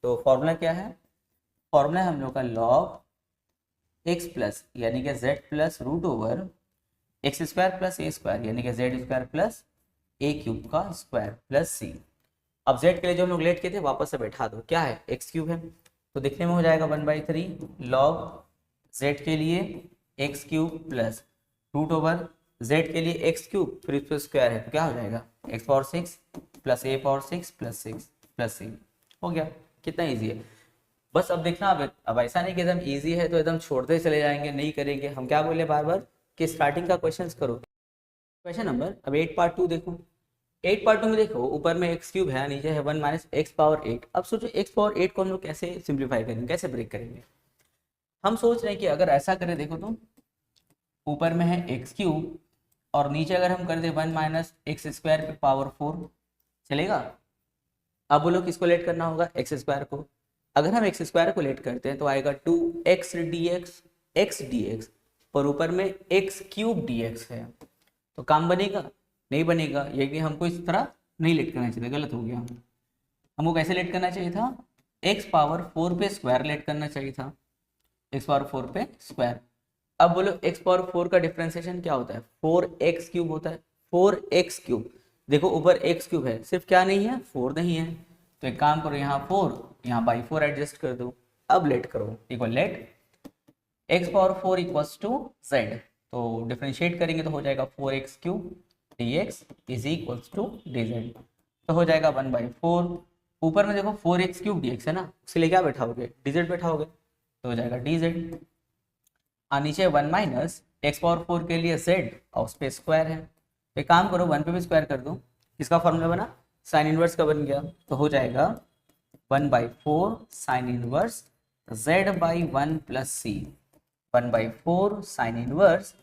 तो फॉर्मूला क्या है, फॉर्मूला हम लोग का log x प्लस यानी कि z plus √x² plus a² यानी कि z² प्लस a³ का स्क्वायर प्लस c। अब z के लिए जो हम लोग लेट किए थे वापस से बैठा दो, क्या है x³ है, तो दिखने में हो जाएगा 1/3 log z के लिए x³ प्लस √z के लिए x³ फिर इस पर स्क्वायर है तो क्या हो जाएगा x power 6 plus a power 6 plus 6 plus c, हो गया। कितना ईजी है, बस अब देखना, अब ऐसा नहीं कि एकदम ईजी है तो एकदम छोड़ते चले जाएंगे, नहीं करेंगे। हम क्या बोले बार बार कि स्टार्टिंग का क्वेश्चन करो। क्वेश्चन नंबर अब 8 पार्ट 2 देखो, 8 पार्ट 2 में देखो ऊपर में x³ है, नीचे है 1 माइनस x पावर 8। अब सोचो x पावर 8 को हम लोग कैसे सिंप्लीफाई करेंगे, कैसे ब्रेक करेंगे। हम सोच रहे हैं कि अगर ऐसा करें, देखो तो ऊपर में है x³ और नीचे अगर हम कर दे 1 माइनस x² पे पावर 4, चलेगा। अब बोलो किसको लेट करना होगा x² को, अगर हम x² को लेट करते हैं तो आएगा 2x dx x dx, और ऊपर में एक्स क्यूब डी एक्स है, तो काम बनेगा? नहीं बनेगा। ये कि हमको इस तरह नहीं लेट करना चाहिए था, गलत हो गया। हमको कैसे लेट करना चाहिए था? एक्स पावर 4 पे स्क्वायर लेट करना चाहिए था, एक्स पावर 4 पे स्क्वायर। अब बोलो एक्स पावर 4 का डिफरेंशिएशन क्या होता है? 4x क्यूब होता है, 4x क्यूब। देखो ऊपर x क्यूब है, सिर्फ क्या नहीं है? 4 नहीं है। तो एक काम करो, यहाँ 4, यहाँ बाई 4 एडजस्ट कर दो। अब लेट करो, equal let x power 4 equals to z. तो डिफ्रेंशिएट करेंगे तो हो जाएगा 4x cube d x is equals to d z. तो हो जाएगा 1/4। ऊपर में देखो 4x क्यूब डी एक्स है ना, उसके लिए क्या बैठाओगे? डी जेड बैठाओगे, तो हो जाएगा डी जेड। और नीचे 1 माइनस एक्स पावर 4 के लिए z और उस पर स्क्वायर है। तो एक काम करो, 1 पे भी स्क्वायर कर दो। किसका फॉर्मूला बना? साइन इनवर्स का बन गया। तो हो जाएगा 1/4 साइन इनवर्स z/1 प्लस सी। 1/4 साइन इनवर्स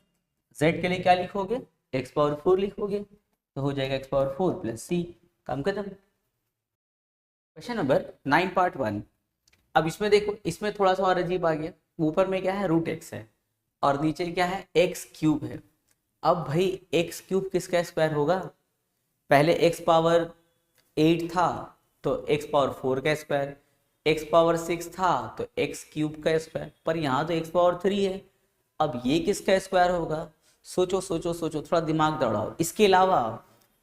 z के लिए क्या लिखोगे? x पावर 4 लिखोगे, तो हो जाएगा x पावर 4 प्लस सी। काम खत्म। Question number 9 part 1। अब इसमें देखो, इसमें थोड़ा सा और अजीब आ गया। ऊपर में क्या है? रूट एक्स है और नीचे क्या है? एक्स क्यूब है। अब भाई एक्स क्यूब किसका स्क्वायर होगा? पहले एक्स पावर 8 था तो एक्स पावर 4 का स्क्वायर, एक्स पावर 6 था तो एक्स क्यूब का स्क्वायर, पर यहाँ तो एक्स पावर 3 है। अब ये किसका स्क्वायर होगा? सोचो सोचो सोचो, थोड़ा दिमाग दौड़ाओ। इसके अलावा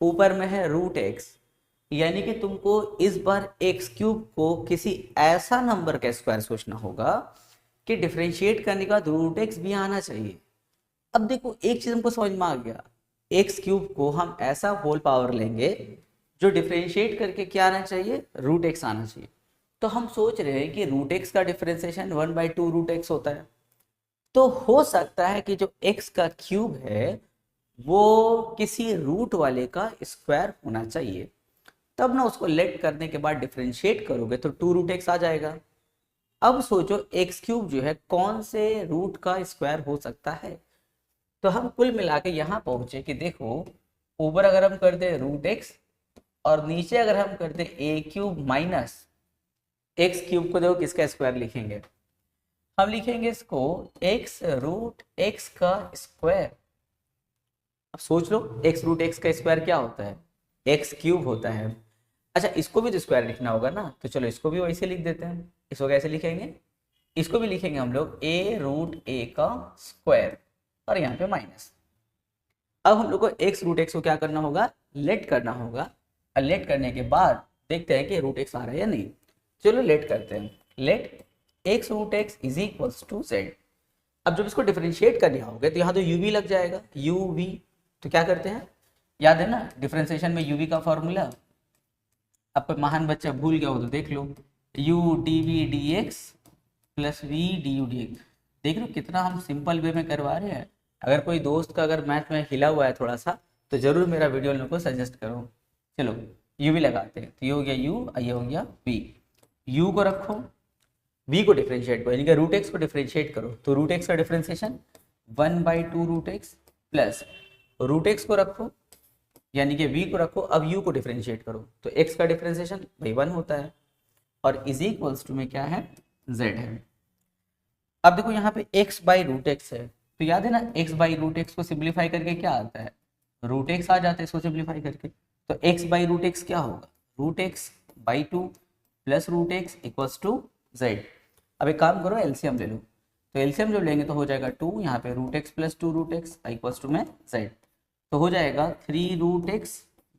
ऊपर में है रूट एक्स, यानी कि तुमको इस बार एक्स क्यूब को किसी ऐसा नंबर का स्क्वायर सोचना होगा कि डिफरेंशिएट करने के बाद रूट एक्स भी आना चाहिए। अब देखो एक चीज हमको समझ में आ गया, एक्स क्यूब को हम ऐसा होल पावर लेंगे जो डिफरेंशिएट करके क्या आना चाहिए? रूट एक्स आना चाहिए। तो हम सोच रहे हैं कि रूट एक्स का डिफरेंशिएशन 1/2 रूट एक्स होता है। तो हो सकता है कि जो एक्स का क्यूब है वो किसी रूट वाले का स्क्वायर होना चाहिए। तब ना उसको लेट करने के बाद डिफरेंशिएट करोगे तो 2 रूट एक्स आ जाएगा। अब सोचो एक्स क्यूब जो है कौन से रूट का स्क्वायर हो सकता है। तो हम कुल मिला के यहाँ पहुंचे कि देखो ऊपर अगर हम कर दे रूट एक्स और नीचे अगर हम करते ए क्यूब माइनस एक्स क्यूब को, देखो किसका स्क्वायर लिखेंगे? हम लिखेंगे इसको एक्स रूट एक्स का स्क्वायर। अब सोच लो एक्स रूट एक्स का स्क्वायर क्या होता है? एक्स क्यूब होता है। अच्छा इसको भी तो स्क्वायर लिखना होगा ना, तो चलो इसको भी वैसे लिख देते हैं। इसको कैसे लिखेंगे? इसको भी लिखेंगे हम लोग ए रूट ए का स्क्वायर और यहाँ पे माइनस। अब हम लोग को एक्स रूट एक्स को क्या करना होगा? लेट करना होगा। और लेट करने के बाद देखते हैं कि रूट एक्स आ रहा है या नहीं। चलो लेट करते हैं। Let x root x is equals to z. अब जब इसको डिफरेंशिएट करने आओगे तो यहाँ तो यू वी लग जाएगा, यू वी। तो क्या करते हैं? याद है ना डिफरेंशिएशन में यू वी का फॉर्मूला? अब कोई महान बच्चा भूल गया हो तो देख लो, u d v d x plus v d u d x. देख लो कितना हम सिंपल वे में करवा रहे हैं। अगर कोई दोस्त का अगर मैथ में हिला हुआ है थोड़ा सा तो जरूर मेरा वीडियो लोगों को सजेस्ट करो। चलो यू भी लगाते हैं, तो ये हो गया यू और ये हो गया वी। यू को रखो, वी को डिफरेंशिएट करो, यानी कि रूट एक्स को डिफरेंशिएट करो। तो रूट एक्स का differentiation 1/2 root x plus root x को रखो यानी कि v को रखो। अब u को डिफरेंशिएट करो तो x का डिफरेंशिएशन भाई 1 होता है और इज इक्वल्स टू में क्या है? z है। अब देखो यहाँ पे x बाई रूट एक्स है, तो याद है ना x बाई रूट एक्स को सिंप्लीफाई करके क्या आता है? रूट एक्स आ जाता है इसको सिंप्लीफाई करके। तो x बाई रूट एक्स क्या होगा? Root x by 2 plus root x equals to z। अब एक काम करो एलसीएम ले लो, तो एलसीएम जब लेंगे तो हो जाएगा 2, यहाँ पे root x plus 2 root x equals to में z। तो हो जाएगा 3 root x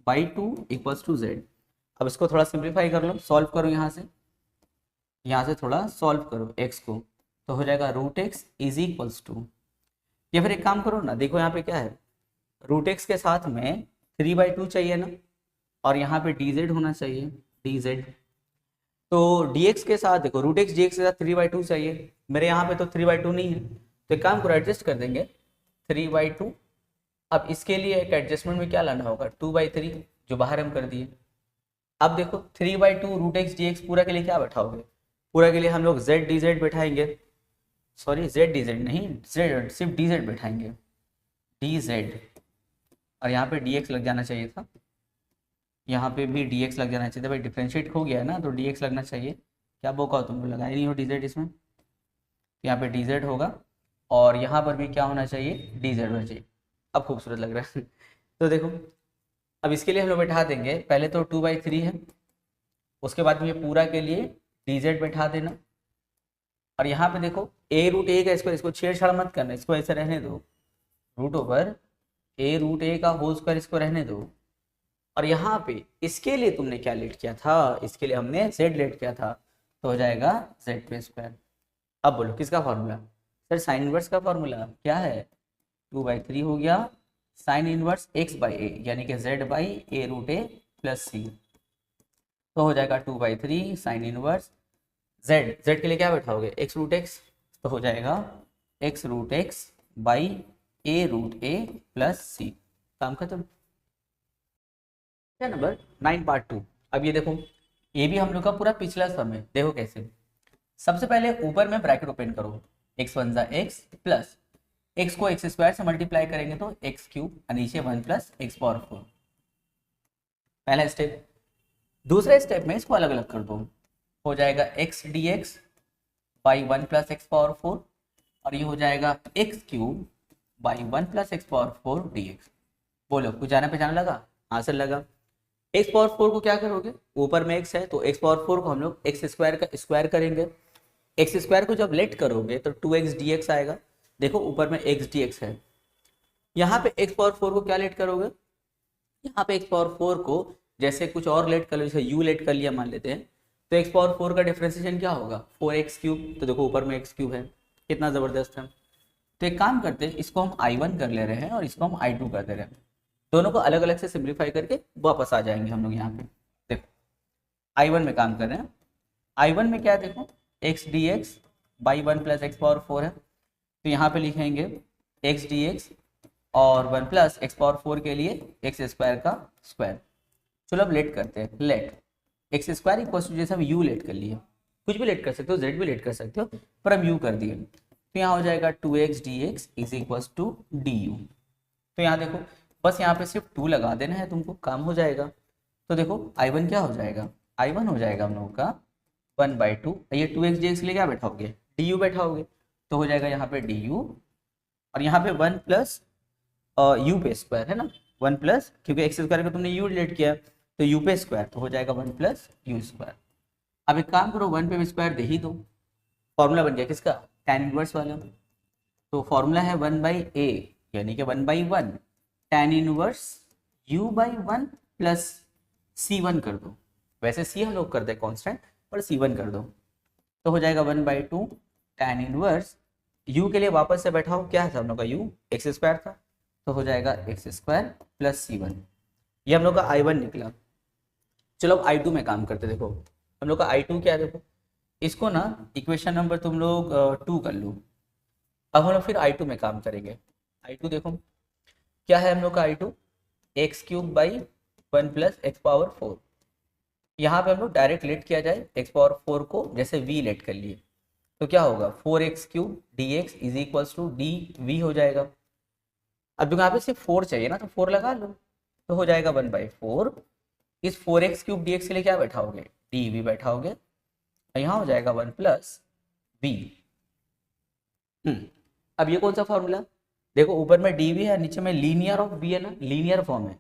by 2 equals to z. अब इसको थोड़ा सिंप्लीफाई कर लो, सॉल्व करो यहाँ से थोड़ा सॉल्व करो x को, तो हो जाएगा root x is equals to, या फिर एक काम करो ना, देखो यहाँ पे क्या है? रूट एक्स के साथ में 3/2 चाहिए ना, और यहाँ पे डी जेड होना चाहिए, डी जेड। तो dx के साथ देखो रूट एक्स dx के साथ 3/2 चाहिए, मेरे यहाँ पे तो 3/2 नहीं है, तो एक काम करो एडजस्ट कर देंगे 3/2। अब इसके लिए एक एडजस्टमेंट में क्या लाना होगा? 2/3 जो बाहर हम कर दिए। अब देखो 3/2 रूट एक्स डी एक्स पूरा के लिए क्या बैठाओगे? पूरा के लिए हम लोग जेड डी जेड बैठाएंगे, सॉरी जेड डी जेड नहीं, जेड सिर्फ डी जेड बैठाएंगे, डी जेड। और यहाँ पे डी एक्स लग जाना चाहिए था, यहाँ पे भी डी एक्स लग जाना चाहिए था। भाई डिफ्रेंशिएट हो गया है ना तो डी एक्स लगना चाहिए। क्या बोका हो तुम लोग, लगाए नहीं हो डी जेड इसमें, यहाँ पे डी जेड होगा और यहाँ पर भी क्या होना चाहिए, डी जेड होना चाहिए। अब खूबसूरत लग रहा है तो देखो अब इसके लिए हम लोग बैठा देंगे, पहले तो 2/3 है, उसके बाद में ये पूरा के लिए डी जेड बैठा देना। और यहाँ पे देखो ए रूट ए का स्क्वायर, इसको छेड़छाड़ मत करना, इसको ऐसे रहने दो, रूट ओवर ए रूट ए का होल स्क्वायर इसको रहने दो। और यहाँ पे इसके लिए तुमने क्या लेट किया था, इसके लिए हमने जेड लेट किया था, तो हो जाएगा जेड पे स्क्वायर। अब बोलो किसका फॉर्मूला, सर साइन इनवर्स का फॉर्मूला क्या है, 2/3 हो गया sine inverse x by a, यानी कि z by a root a plus c, तो हो जाएगा 2/3 साइन इनवर्स जेड, जेड के लिए क्या बैठाओगे एक्स रूट एक्स, तो हो जाएगा x root x by a root a plus c. काम खत्म। क्या नंबर 9 पार्ट 2। अब ये देखो ये भी हम लोग का पूरा पिछला सम है, देखो कैसे। सबसे पहले ऊपर में ब्रैकेट ओपन करो, एक्स वन जा एक्स प्लस एक्स को एक्स स्क्वायर से मल्टीप्लाई करेंगे तो एक्स क्यूब, नीचे 1 प्लस एक्स पावर 4, पहला स्टेप। दूसरे स्टेप में इसको अलग अलग कर दो, हो जाएगा x d x by 1 plus x power 4, और ये हो जाएगा x cube by 1 plus x power 4 D x. बोलो कुछ जाना पहचाना लगा, आंसर लगा। एक्स पावर 4 को क्या करोगे, ऊपर में एक्स है तो एक्स पावर 4 को हम लोग एक्स स्क्वायर का स्क्वायर करेंगे, एक्स स्क्वायर को जब लेट करोगे तो 2x dx आएगा, देखो ऊपर में x dx है। यहाँ पे एक्स पावर 4 को क्या लेट करोगे, यहाँ पे एक्स पावर 4 को जैसे कुछ और लेट कर लो, जैसे u लेट कर लिया मान लेते हैं, तो एक्स पावर 4 का डिफरेंशिएशन क्या होगा 4x क्यूब, तो देखो ऊपर में x क्यूब है, कितना ज़बरदस्त है। तो एक काम करते हैं, इसको हम I1 कर ले रहे हैं और इसको हम I2 कर दे रहे हैं, दोनों को अलग अलग से सिंप्लीफाई करके वापस आ जाएंगे हम लोग यहाँ पे। देखो I1 में काम कर रहे हैं, I1 में क्या है देखो x d x by 1 plus x power 4 है, तो यहाँ पे लिखेंगे एक्स डी एक्स और 1 प्लस एक्स पावर 4 के लिए एक्स स्क्वायर का स्क्वायर। चलो अब लेट करते हैं, let x square equal to, जैसे हम यू लेट कर लिए, कुछ भी लेट कर सकते हो, जेड भी लेट कर सकते हो, पर हम यू कर दिए, तो यहाँ हो जाएगा 2x dx is equal to d u. तो यहाँ देखो बस यहाँ पे सिर्फ 2 लगा देना है तुमको, काम हो जाएगा। तो देखो I1 क्या हो जाएगा, I1 हो जाएगा हम लोगों का 1/2, ये 2x dx के लिए क्या बैठाओगे डी यू बैठाओगे, तो हो जाएगा यहाँ पे डी यू, और यहाँ पे 1 प्लस यू पे स्क्वायर है ना, 1 प्लस, क्योंकि एक्स स्क्वायर का तुमने यू रिलेट किया तो यू पे स्क्वायर, तो हो जाएगा 1 प्लस यू स्क्वायर। अब एक काम करो 1 पे स्क्वायर दे ही दो, फॉर्मूला बन गया किसका, tan इनवर्स वाला। तो फॉर्मूला है 1/a, यानी कि 1/1 tan inverse u by 1 plus c1 कर दो, वैसे c हम लोग कर दे कांस्टेंट, पर c1 कर दो, तो हो जाएगा 1/2 tan इनवर्स u के लिए वापस से बैठाओ, क्या था हम लोग का u एक्स स्क्वायर था, तो हो जाएगा एक्स स्क्वायर प्लस c1, ये हम लोग का I1 निकला। चलो अब I2 में काम करते, देखो हम लोग का I2 क्या है, देखो इसको ना इक्वेशन नंबर तुम लोग 2 कर लो। अब हम लोग फिर I2 में काम करेंगे। I2 देखो क्या है हम लोग का I2, x cube by 1 plus x power 4, यहाँ पे हम लोग डायरेक्ट लेट किया जाए एक्स पावर 4 को, जैसे v लेट कर लिए तो क्या होगा 4x cube d x is equals to d v हो जाएगा। अब यहाँ पे सिर्फ 4 चाहिए ना, तो 4 लगा लो, तो हो जाएगा 1/4, इस 4x क्यूब डी एक्स के लिए क्या बैठाओगे डी वी बैठाओगे, यहाँ हो जाएगा 1 प्लस बी। अब ये कौन सा फॉर्मूला, देखो ऊपर में डी वी है, नीचे में लीनियर ऑफ बी है ना, लीनियर फॉर्म है,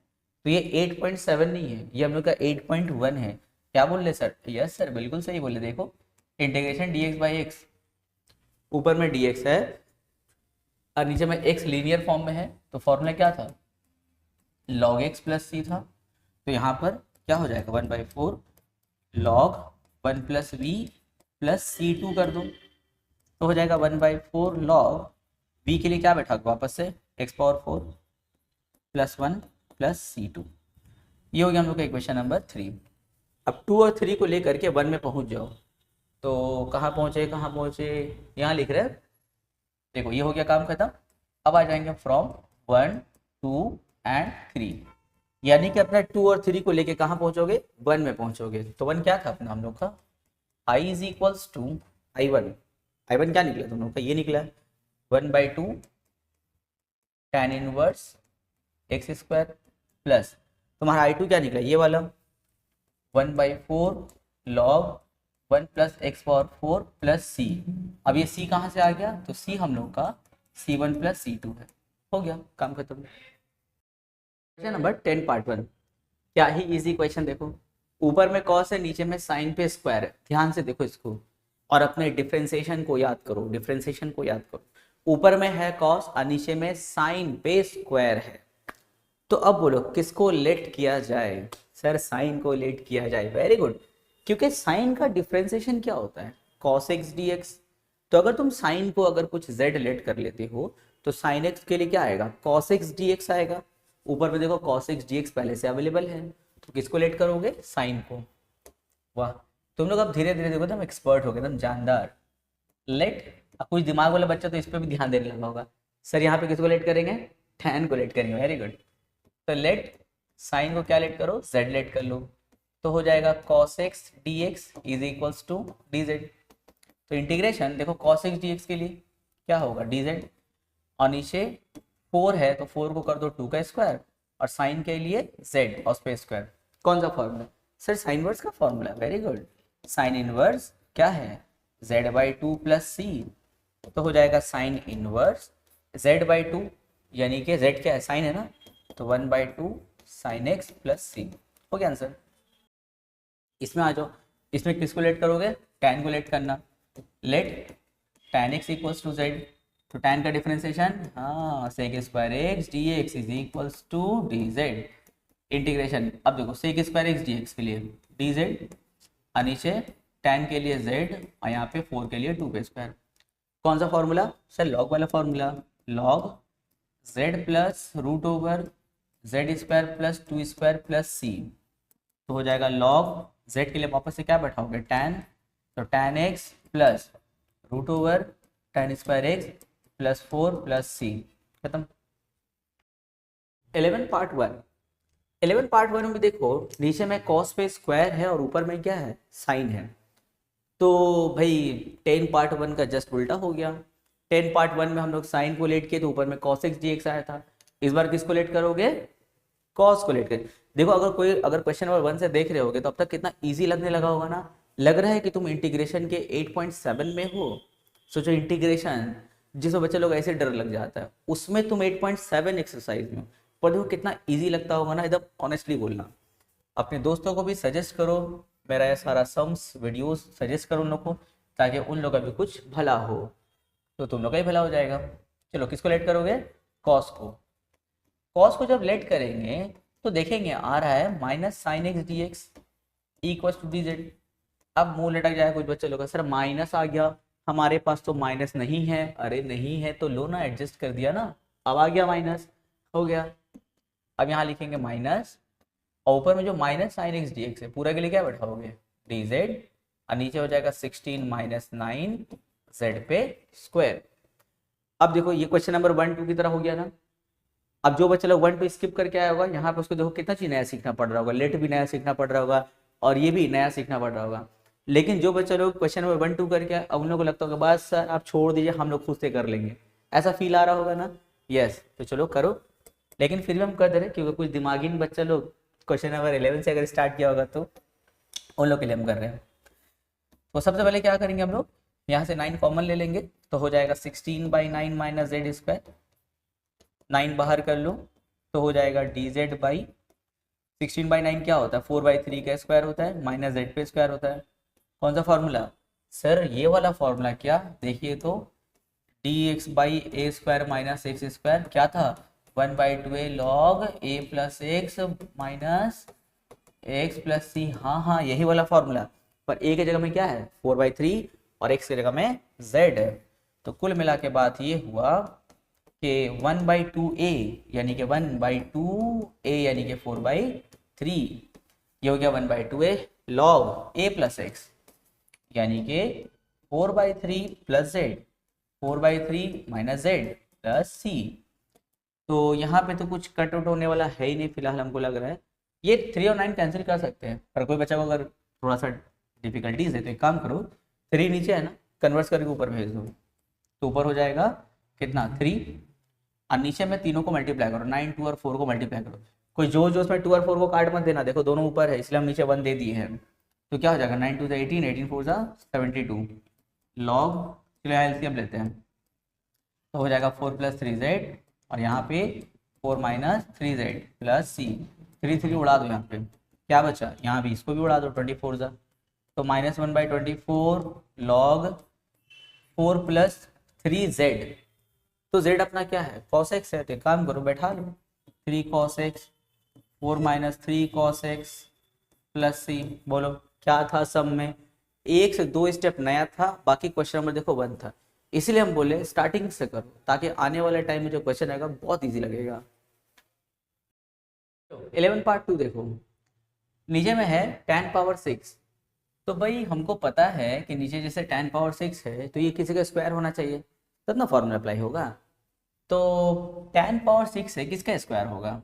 तो ये 8.7 नहीं है, ये हम लोग का 8.1 है। क्या बोल रहे सर, यस सर बिल्कुल सही बोले। देखो integration D x by x, ऊपर में डी एक्स है और नीचे में एक्स लीनियर फॉर्म में है, तो फॉर्मूला क्या था log x प्लस सी था, तो यहाँ पर क्या हो जाएगा 1/4 log 1 plus we plus C2 कर दो, तो हो जाएगा 1/4 log v के लिए क्या बैठा वापस से x power 4 plus 1 plus C2, ये हो गया हम लोग का इक्वेशन नंबर 3। अब 2 और 3 को लेकर के 1 में पहुंच जाओ, तो कहाँ पहुँचे, यहाँ लिख रहे हैं, देखो ये हो गया काम खत्म। अब आ जाएंगे फ्रॉम 1 2 एंड 3, यानी कि अपना 2 और 3 को लेके कहाँ पहुंचोगे 1 में पहुंचोगे। तो 1 क्या था अपना हम लोग का I is equals to I1, I1 क्या निकला तुम लोग का, ये निकला 1/2 tan inverse x square plus तुम्हारा I2 क्या निकला ये वाला 1/4 log 1 plus x power 4 plus c. अब ये c कहाँ से आ गया, तो c हम लोग का C1 प्लस C2 है। हो गया, काम खत्म। क्वेश्चन नंबर 10 पार्ट 1, क्या ही इजी क्वेश्चन। देखो ऊपर में कॉस है, नीचे में साइन पे स्क्वायर है। ध्यान से देखो इसको और अपने डिफ्रेंसिएशन को याद करो, डिफ्रेंसिएशन को याद करो। ऊपर में है कॉस और नीचे में साइन पे स्क्वायर है। तो अब बोलो किसको लेट किया जाए? सर साइन को लेट किया जाए। वेरी गुड, क्योंकि साइन का डिफ्रेंसिएशन क्या होता है? cos x dx। तो अगर तुम साइन को अगर कुछ z लेट कर लेते हो तो साइन x के लिए क्या आएगा? cos x dx आएगा। ऊपर में देखो cos x dx पहले से अवेलेबल है, तो किसको लेट करोगे? साइन को। वाह, तुम लोग अब धीरे धीरे देखो तुम एक्सपर्ट हो गए, एकदम जानदार। लेट, अब कुछ दिमाग वाला बच्चा तो इस पर भी ध्यान देने लगा होगा। सर यहाँ पे किसको लेट करेंगे? tan को लेट करेंगे। वेरी गुड, तो लेट साइन को क्या लेट करो? z लेट कर लो। तो हो जाएगा cos x dx is equals to dz। तो इंटीग्रेशन देखो cos x dx के लिए क्या होगा? dz, और नीचे 4 है तो 4 को कर दो 2 का स्क्वायर, और साइन के लिए z और स्पेस स्क्वायर। कौन सा फॉर्मूला? सर साइन इनवर्स का formula. Very good, sine inverse क्या है? z/2 plus c। तो हो जाएगा साइन इनवर्स z/2, यानी कि z क्या है? साइन है ना, तो 1/2 साइन x प्लस c। हो गया आंसर। इसमें आ जाओ, इसमें किसको लेट करोगे? tan को लेट करना। Let tan x equals to z, तो tan का डिफरेंशिएशन, हाँ sec square x dx is equals to dz। Integration, अब देखो sec स्क्वायर x dx के लिए dz, और नीचे tan के लिए z, और यहाँ पे 4 के लिए 2 का स्क्वायर। कौन सा फॉर्मूला? सर लॉग वाला formula. Log z plus root over z square plus 2 square plus c। तो हो जाएगा लॉग z के लिए वापस से क्या बैठाओगे? tan, तो tan x plus root over tan square x plus 4 plus c। खत्म। 11 पार्ट 1, 11 पार्ट 1 में देखो नीचे में cos पे स्क्वायर है और ऊपर में क्या है? साइन है। तो भाई 10 पार्ट 1 का जस्ट उल्टा हो गया। 10 पार्ट 1 में हम लोग साइन को लेट किए तो ऊपर में cos x dx आया था। इस बार किसको लेट करोगे? cos को लेट कर। देखो अगर क्वेश्चन नंबर 1 से देख रहे होगे तो अब तक कितना इजी लगने लगा होगा ना। लग रहा है कि तुम इंटीग्रेशन के 8.7 में हो। सोचो इंटीग्रेशन जिसमें बच्चे लोग ऐसे डर लग जाता है, उसमें तुम 8.7 एक्सरसाइज में, पर देखो कितना इजी लगता होगा ना। एकदम ऑनेस्टली बोलना, अपने दोस्तों को भी सजेस्ट करो, मेरा ये सारा सम्स वीडियोस सजेस्ट करो उन लोग को, ताकि उन लोग का भी कुछ भला हो, तो तुम लोग का ही भला हो जाएगा। चलो किसको लेट करोगे? कॉस को। कॉस को जब लेट करेंगे तो देखेंगे आ रहा है minus sine x d x equal to d z. अब मुंह लटक जाए कुछ बच्चे लोग का, सर माइनस आ गया, हमारे पास तो माइनस नहीं है। अरे नहीं है तो लो ना, एडजस्ट कर दिया ना, अब आ गया माइनस, हो गया। अब यहाँ लिखेंगे माइनस, और ऊपर में जो minus sine x d x है पूरा के लिए क्या बैठाओगे? डी जेड, और नीचे हो जाएगा 16 माइनस 9 जेड पे स्क्वायर। अब देखो ये क्वेश्चन नंबर 1 2 की तरह हो गया ना। अब जो बच्चा लोग 1 2 स्किप करके आया होगा, यहाँ पे उसको देखो कितना चीज नया सीखना पड़ रहा होगा। लेट भी नया सीखना पड़ रहा होगा और ये भी नया सीखना पड़ रहा होगा। लेकिन जो बच्चा लोग क्वेश्चन नंबर 1 2 करके अब उन लोगों को लगता होगा बस सर आप छोड़ दीजिए, हम लोग खुद से कर लेंगे, ऐसा फील आ रहा होगा ना। यस, तो चलो करो, लेकिन फिर भी हम कर दे रहे क्योंकि कुछ दिमागीन बच्चा लोग क्वेश्चन नंबर 11 से अगर स्टार्ट किया होगा तो उन लोग के लिए हम कर रहे हैं। तो सबसे पहले क्या करेंगे हम लोग, यहाँ से 9 कॉमन ले लेंगे, तो हो जाएगा 16/9 माइनस जेड स्क्वायर। 9 बाहर कर लो तो हो जाएगा डी जेड बाई 16/9 क्या होता है? 4/3 का स्क्वायर होता है, माइनस जेड पे स्क्वायर होता है। कौन सा फॉर्मूला? सर ये वाला फॉर्मूला। क्या? देखिए तो d x by a square minus x square क्या था? 1/2 log a plus x minus x plus c. हाँ हाँ यही वाला फॉर्मूला, पर ए की जगह में क्या है? 4/3 और एक्स की जगह में जेड है। तो कुल मिला के बात ये हुआ कि 1/2a यानी कि 1/2a यानी कि 4/3, ये हो गया 1/2a log a plus x यानी कि 4/3 plus z, 4/3 minus z plus c. तो यहाँ पे तो कुछ कट आउट होने वाला है ही नहीं फिलहाल, हमको लग रहा है। ये 3 और 9 कैंसिल कर सकते हैं, पर कोई बच्चा को अगर थोड़ा सा डिफिकल्टीज है तो एक काम करो, 3 नीचे है ना, कन्वर्ट करके ऊपर भेज दो, तो ऊपर हो जाएगा कितना? 3, और नीचे में तीनों को मल्टीप्लाई करो, 9 2 और 4 को मल्टीप्लाई करो। कोई जो जो उसमें 2 और 4 को काट मत देना, देखो दोनों ऊपर है इसलिए हम नीचे 1 दे दिए हैं। तो क्या हो जाएगा? 9 2 18, 18 4 72 लॉग, चलो एलसीएम लेते हैं, तो हो जाएगा 4 + 3z और यहाँ पे 4 - 3z प्लस सी। 3 3 उड़ा दो, यहाँ पे क्या बचा, यहाँ भी इसको भी उड़ा दो, 24 जा तो -1/24 log 4 + 3z। तो z अपना क्या है, cos x है, तो एक काम करो बैठा लो, 3 cos x 4 - 3 cos x plus c. बोलो क्या था सब में, एक से दो स्टेप नया था, बाकी क्वेश्चन नंबर देखो 1 था, इसीलिए हम बोले स्टार्टिंग से करो ताकि आने वाले टाइम में जो क्वेश्चन आएगा बहुत इजी लगेगा। 11 पार्ट 2 देखो, नीचे में है tan पावर 6। तो भाई हमको पता है कि नीचे जैसे tan पावर 6 है तो ये किसी का स्क्वायर होना चाहिए, तब ना फॉर्मूला अप्लाई होगा। तो tan पावर 6 है, किसका स्क्वायर होगा,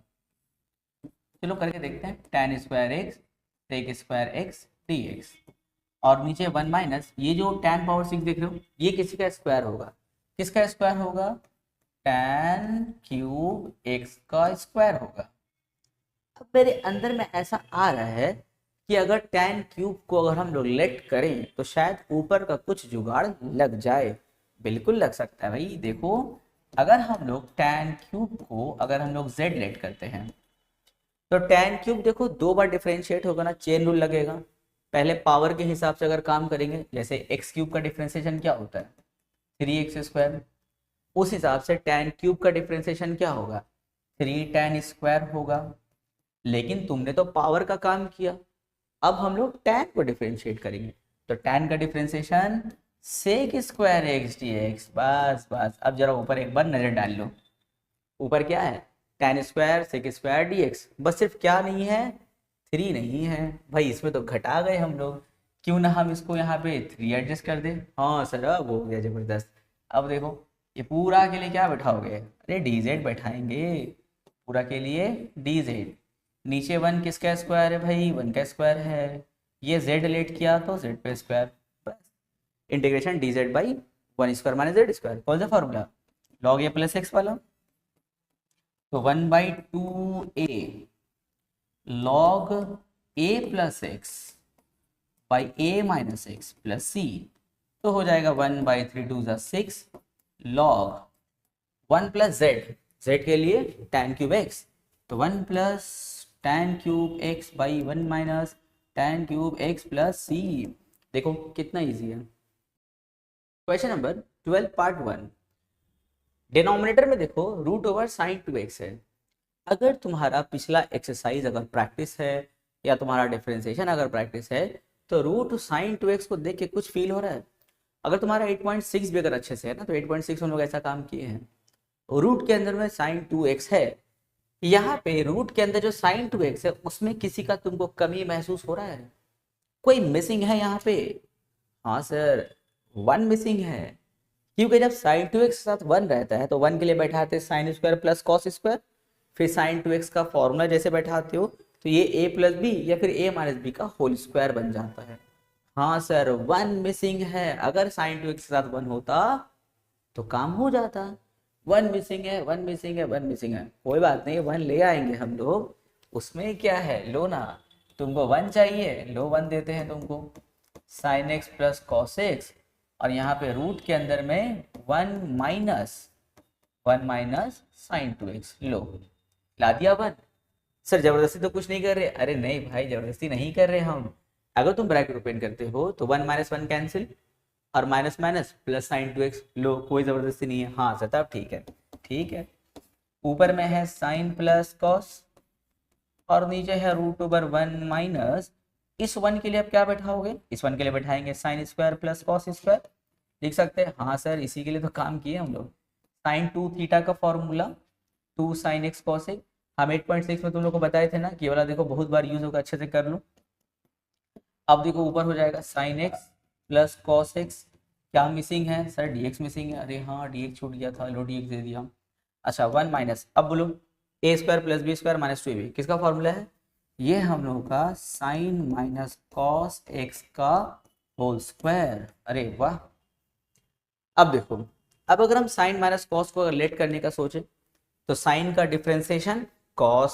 चलो करके देखते हैं। tan square x sec square x dx और नीचे 1 माइनस ये जो tan पावर 6 देख रहे हो ये किसी का स्क्वायर होगा, किसका स्क्वायर होगा, tan क्यूब x का स्क्वायर होगा। अब मेरे अंदर में ऐसा आ रहा है कि अगर tan क्यूब को अगर हम लोग लेट करें तो शायद ऊपर का कुछ जुगाड़ लग जाए। बिल्कुल लग सकता है भाई, देखो अगर हम लोग tan क्यूब को अगर हम लोग z लेट करते हैं तो tan क्यूब देखो 2 बार डिफरेंशिएट होगा ना, चेन रूल लगेगा। पहले पावर के हिसाब से अगर काम करेंगे, जैसे x क्यूब का डिफरेंशिएशन क्या होता है 3x², उस हिसाब से tan क्यूब का डिफरेंशिएशन क्या होगा 3 tan स्क्वायर होगा। लेकिन तुमने तो पावर का काम किया, अब हम लोग tan को डिफरेंशिएट करेंगे, तो tan का differentiation sec square x dx। बस बस अब जरा ऊपर एक बार नजर डाल लो, ऊपर क्या है tan square sec square dx। बस सिर्फ क्या नहीं है 3 नहीं है भाई, इसमें तो घटा गए हम लोग, क्यों ना हम इसको यहाँ पे 3 एडजस्ट कर दें। हाँ सर अब हो गया जबरदस्त। अब देखो ये पूरा के लिए क्या बैठाओगे, अरे dz बैठाएंगे, पूरा के लिए dz। नीचे 1 किसका स्क्वायर है भाई, 1 का स्क्वायर है, ये z लेट किया तो z पे स्क्वायर, बस integration dz by 1 square minus z square. कौन सा formula, log a plus x वाला। तो 1/2a log a plus x by a minus x plus c, तो हो जाएगा 1/3 2 = 6 log 1 प्लस z के लिए tan क्यूब x, तो 1 plus tan cube x by 1 minus tan cube x plus c। देखो कितना इजी है। क्वेश्चन नंबर 12 पार्ट 1, डिनोमिनेटर में देखो √sin2x है। अगर तुम्हारा पिछला एक्सरसाइज अगर प्रैक्टिस है या तुम्हारा डिफरेंशिएशन अगर प्रैक्टिस है तो √sin2x को देख के कुछ फील हो रहा है। अगर तुम्हारा 8.6 भी अगर अच्छे से है ना, तो 8.6 हम लोग ऐसा काम किए हैं, रूट के अंदर में sin2x है, यहाँ पे रूट के अंदर जो sin2x है उसमें किसी का तुमको कमी महसूस हो रहा है, कोई मिसिंग है यहाँ पे। हाँ सर 1 मिसिंग है, क्योंकि जब sin2x के साथ 1 रहता है तो 1 के लिए बैठाते sin square plus cos square, फिर sin2x का फॉर्मूला जैसे बैठाते हो तो ये a प्लस बी या फिर a माइनस बी का होल स्क्वायर बन जाता है। हाँ सर 1 मिसिंग है, अगर sin2x के साथ 1 होता तो काम हो जाता। 1 मिसिंग है, 1 मिसिंग है, 1 मिसिंग है, कोई बात नहीं 1 ले आएंगे हम लोग, उसमें क्या है, लो ना, तुमको 1 चाहिए लो 1 देते हैं तुमको, sin x plus cos x और यहाँ पे रूट के अंदर में 1 माइनस sin2x, लो ला दिया 1। सर जबरदस्ती तो कुछ नहीं कर रहे, अरे नहीं भाई जबरदस्ती नहीं कर रहे हम, अगर तुम ब्रैकेट ओपन करते हो तो 1 - 1 कैंसिल और माइनस माइनस प्लस sin2x, लो कोई जबरदस्ती नहीं है। हाँ सर ठीक है ठीक है, ऊपर में है sin प्लस cos और नीचे है √1 माइनस, इस 1 के लिए आप क्या बैठाओगे, इस 1 के लिए बैठाएंगे sin square plus cos square, लिख सकते हैं। हाँ सर इसी के लिए तो काम किए हम लोग, sin 2 थीटा का formula 2 sin x cos x, हम 8.6 में तुम लोग को बताए थे ना कि वाला देखो बहुत बार यूज होगा, अच्छे से कर लो। अब देखो ऊपर हो जाएगा sin x plus cos x, क्या मिसिंग है सर dx मिसिंग है, अरे हाँ dx छूट गया था, लो dx दे दिया। अच्छा 1 माइनस, अब बोलो a square plus b square minus 2ab किसका फॉर्मूला है, ये हम लोगों का sin माइनस cos x का होल स्क्वायर। अरे वाह, अब देखो, अब अगर हम sin माइनस cos को अगर लेट करने का सोचे तो sin का डिफरेंशिएशन cos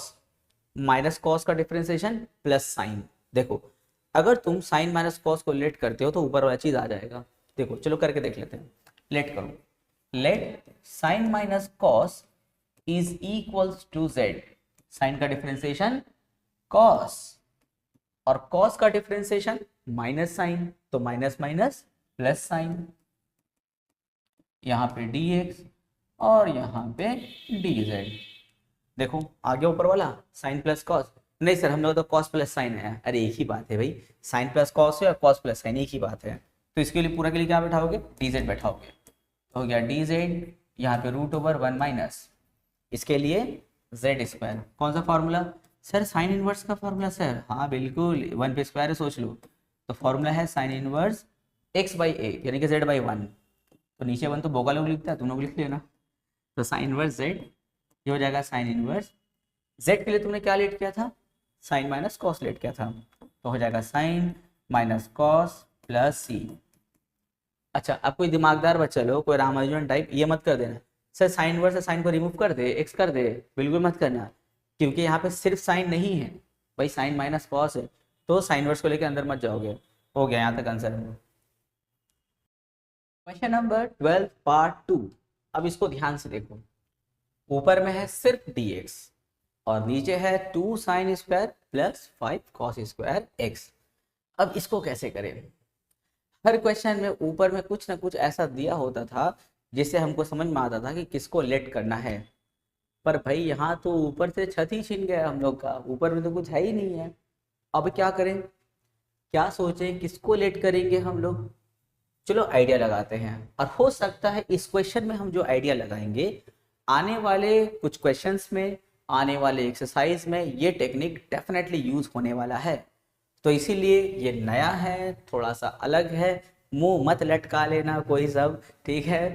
माइनस cos का डिफरेंशिएशन प्लस sin। देखो अगर तुम sin माइनस cos को लेट करते हो तो ऊपर वाला चीज आ जाएगा। देखो चलो करके देख लेते हैं, लेट करो let sine minus cos is equals to z. Sine का डिफरेंशिएशन कॉस और कॉस का डिफरेंशिएशन माइनस साइन, तो माइनस माइनस प्लस साइन, यहाँ पे dx और यहाँ पे dz। देखो आगे ऊपर वाला साइन प्लस कॉस, नहीं सर हम लोग तो कॉस प्लस साइन है, अरे एक ही बात है भाई, साइन प्लस कॉस है और कॉस प्लस साइन एक ही बात है। तो इसके लिए पूरा के लिए क्या बैठाओगे, dz बैठाओगे, तो हो गया dz, यहाँ पे √1 माइनस इसके लिए z स्क्वायर। कौन सा फॉर्मूला सर, साइन इनवर्स का फॉर्मूला सर, हाँ बिल्कुल, 1 पे स्क्वायर सोच लो, तो फॉर्मूला है साइन इनवर्स x/a यानी कि z/1। तो नीचे 1 तो बोगा लोग लिखता है, तुम लोग लिख लेना। तो साइन इनवर्स z, ये हो जाएगा साइन इनवर्स z के लिए तुमने क्या लेट किया था, साइन माइनस कॉस लेट किया था, तो हो जाएगा साइन माइनस कॉस प्लस सी। अच्छा अब कोई दिमागदार बच्चा लो, कोई रामानुजन टाइप, ये मत कर देना सर साइन इनवर्स से साइन को रिमूव कर दे, एक्स कर दे, बिल्कुल मत करना, क्योंकि यहाँ पे सिर्फ साइन नहीं है भाई, साइन माइनस कॉस है, तो साइन इनवर्स को लेकर अंदर मत जाओगे। हो गया यहाँ तक आंसर। Question number 12 part 2। अब इसको ध्यान से देखो, ऊपर में है सिर्फ dx और नीचे है 2 sine square plus 5 cos square x। अब इसको कैसे करें, हर क्वेश्चन में ऊपर में कुछ ना कुछ ऐसा दिया होता था जिससे हमको समझ में आता था कि किसको लेट करना है, पर भाई यहाँ तो ऊपर से छत ही छीन गया हम लोग का, ऊपर में तो कुछ है ही नहीं है। अब क्या करें, क्या सोचें, किसको लेट करेंगे हम लोग, चलो आइडिया लगाते हैं। और हो सकता है इस क्वेश्चन में हम जो आइडिया लगाएंगे आने वाले कुछ क्वेश्चंस में, आने वाले एक्सरसाइज में ये टेक्निक डेफिनेटली यूज होने वाला है, तो इसीलिए ये नया है, थोड़ा सा अलग है, मुंह मत लटका लेना कोई सब, ठीक है।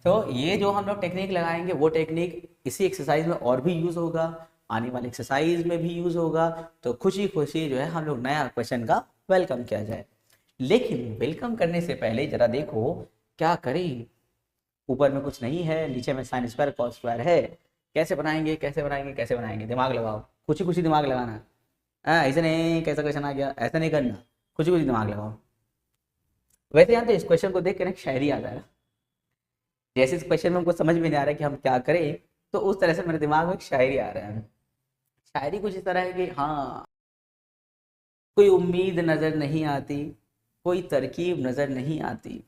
तो ये जो हम लोग टेक्निक लगाएंगे वो टेक्निक इसी एक्सरसाइज में और भी यूज होगा, आने वाले एक्सरसाइज में भी यूज होगा, तो खुशी खुशी जो है हम लोग नया क्वेश्चन का वेलकम किया जाए। लेकिन वेलकम करने से पहले जरा देखो क्या करें, ऊपर में कुछ नहीं है, नीचे में साइन स्क्वायर कॉस स्क्वायर है, कैसे बनाएंगे कैसे बनाएंगे कैसे बनाएंगे, दिमाग लगाओ, कुछ ही कुछ ही दिमाग लगाना, ऐसे नहीं कैसा क्वेश्चन आ गया ऐसा नहीं करना, कुछ ही कुछ दिमाग लगाओ। वैसे यहाँ तो इस क्वेश्चन को देख कर ना शायरी आ जाएगा, जैसे इस क्वेश्चन में हमको समझ में नहीं आ रहा है कि हम क्या करें, तो उस तरह से मेरे दिमाग में एक शायरी आ रहा है। शायरी कुछ इस तरह है कि हाँ, कोई उम्मीद नजर नहीं आती, कोई तरकीब नजर नहीं आती,